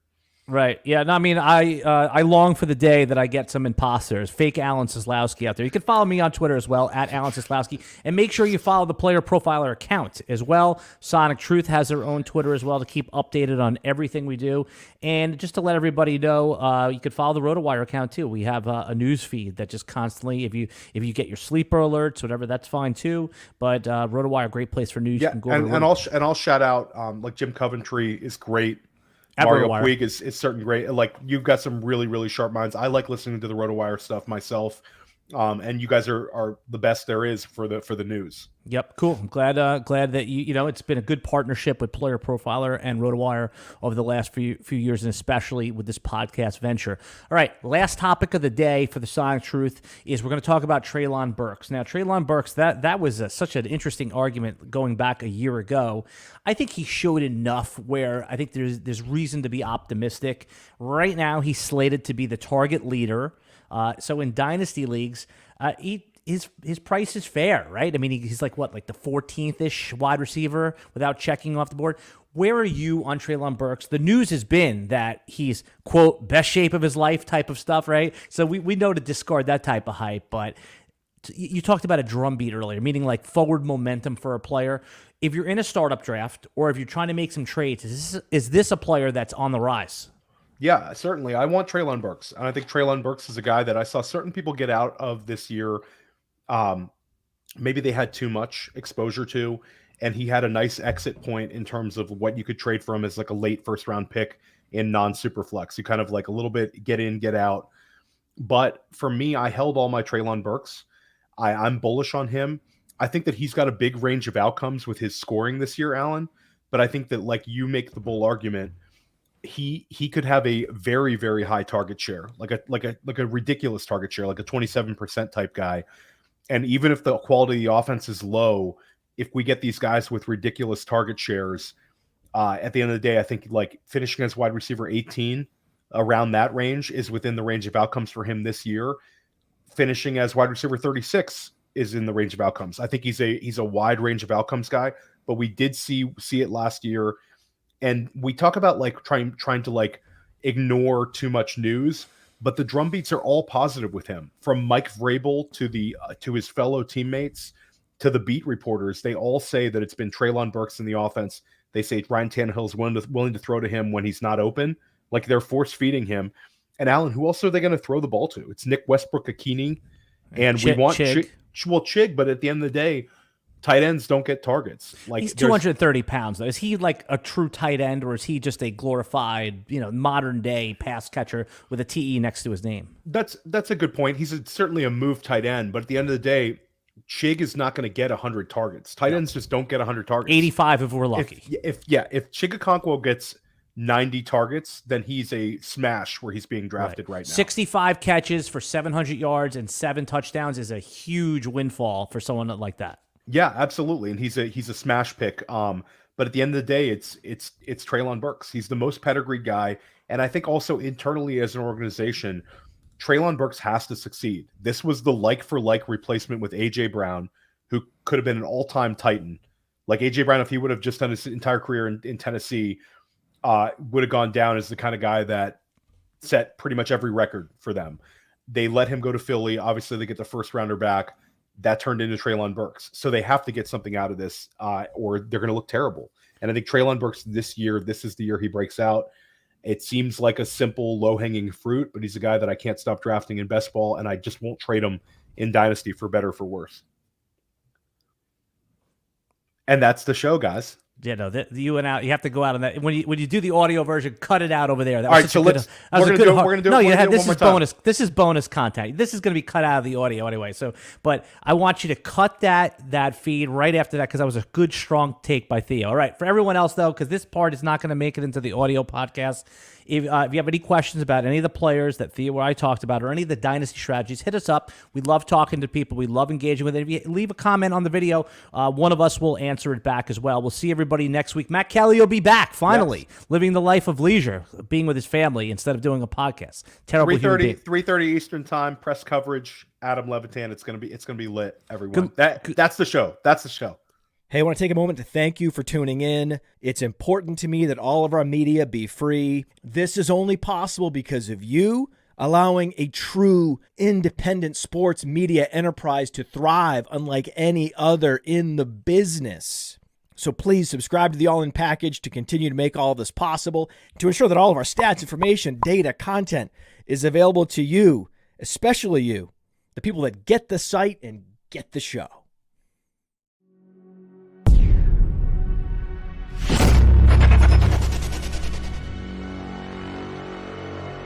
Right. Yeah. No, I mean, I long for the day that I get some imposters, fake Alan Seslowsky out there. You can follow me on Twitter as well, at Alan Seslowsky, and make sure you follow the Player Profiler account as well. Sonic Truth has their own Twitter as well to keep updated on everything we do. And just to let everybody know, you can follow the RotoWire account too. We have a news feed that just constantly, if you get your sleeper alerts, whatever, that's fine too. But RotoWire, great place for news. Yeah, you can go and I'll shout out like Jim Coventry is great. Mario Puig is certainly great. Like, you've got some really, really sharp minds. I like listening to the RotoWire stuff myself. And you guys are the best there is for the news. Yep, cool. I'm glad that it's been a good partnership with Player Profiler and RotoWire over the last few years, and especially with this podcast venture. All right, last topic of the day for the Sonic Truth is we're going to talk about Treylon Burks. Now, Treylon Burks, that was such an interesting argument going back a year ago. I think he showed enough where I think there's reason to be optimistic. Right now, he's slated to be the target leader. So in dynasty leagues, his price is fair, right? I mean, he's like the 14th-ish wide receiver without checking off the board. Where are you on Treylon Burks? The news has been that he's, quote, best shape of his life type of stuff, right? So we know to discard that type of hype, but you talked about a drumbeat earlier, meaning like forward momentum for a player. If you're in a startup draft or if you're trying to make some trades, is this a player that's on the rise? Yeah, certainly. I want Treylon Burks. And I think Treylon Burks is a guy that I saw certain people get out of this year. Maybe they had too much exposure to, and he had a nice exit point in terms of what you could trade for him as like a late first round pick in non-super flex. You kind of like a little bit get in, get out. But for me, I held all my Treylon Burks. I'm bullish on him. I think that he's got a big range of outcomes with his scoring this year, Alan. But I think that, like you make the bull argument, he could have a very, very high target share, like a ridiculous target share, like a 27% type guy. And even if the quality of the offense is low, if we get these guys with ridiculous target shares, at the end of the day, I think like finishing as wide receiver 18 around that range is within the range of outcomes for him this year. Finishing as wide receiver 36 is in the range of outcomes. I think he's a wide range of outcomes guy, but we did see it last year. And we talk about like trying to like ignore too much news, but the drumbeats are all positive with him. From Mike Vrabel to his fellow teammates to the beat reporters, they all say that it's been Treylon Burks in the offense. They say Ryan Tannehill's willing to throw to him when he's not open, like they're force feeding him. And Alan, who else are they going to throw the ball to? It's Nick Westbrook Achane, and we want Chig, but at the end of the day, tight ends don't get targets. Like, he's 230 pounds, though. Is he like a true tight end, or is he just a glorified, modern day pass catcher with a TE next to his name? That's a good point. He's certainly a move tight end, but at the end of the day, Chig is not going to get 100 targets. Tight ends just don't get 100 targets. 85 if we're lucky. If Chigakonkwo gets 90 targets, then he's a smash where he's being drafted right now. 65 catches for 700 yards and 7 touchdowns is a huge windfall for someone like that. Yeah, absolutely. And he's a smash pick. But at the end of the day, it's Treylon Burks. He's the most pedigreed guy. And I think also internally as an organization, Treylon Burks has to succeed. This was the like-for-like replacement with A.J. Brown, who could have been an all-time Titan. Like A.J. Brown, if he would have just done his entire career in Tennessee, would have gone down as the kind of guy that set pretty much every record for them. They let him go to Philly. Obviously, they get the first-rounder back. that turned into Treylon Burks. So they have to get something out of this, or they're going to look terrible. And I think Treylon Burks this year, this is the year he breaks out. It seems like a simple, low-hanging fruit, but he's a guy that I can't stop drafting in best ball, and I just won't trade him in Dynasty for better or for worse. And that's the show, guys. Yeah, no, you and out. You have to go out on that. When you do the audio version, cut it out over there. That All was right, such so a good, let's. that was We're a gonna good do it. heart- We're gonna do it. No, We're you gonna have do it this one is more time. bonus. This is bonus content. This is going to be cut out of the audio anyway. So, but I want you to cut that feed right after that because that was a good strong take by Theo. All right, for everyone else though, because this part is not going to make it into the audio podcast. If you have any questions about any of the players that Theo or I talked about or any of the dynasty strategies, hit us up. We love talking to people. We love engaging with it. If you leave a comment on the video, one of us will answer it back as well. We'll see everybody next week. Matt Kelly will be back, finally, living the life of leisure, being with his family instead of doing a podcast. Terrible 3:30 Eastern time, press coverage, Adam Levitan. It's gonna be lit, everyone. That's the show. That's the show. Hey, I want to take a moment to thank you for tuning in. It's important to me that all of our media be free. This is only possible because of you allowing a true independent sports media enterprise to thrive unlike any other in the business. So please subscribe to the All In Package to continue to make all of this possible, to ensure that all of our stats, information, data, content is available to you, especially you, the people that get the site and get the show.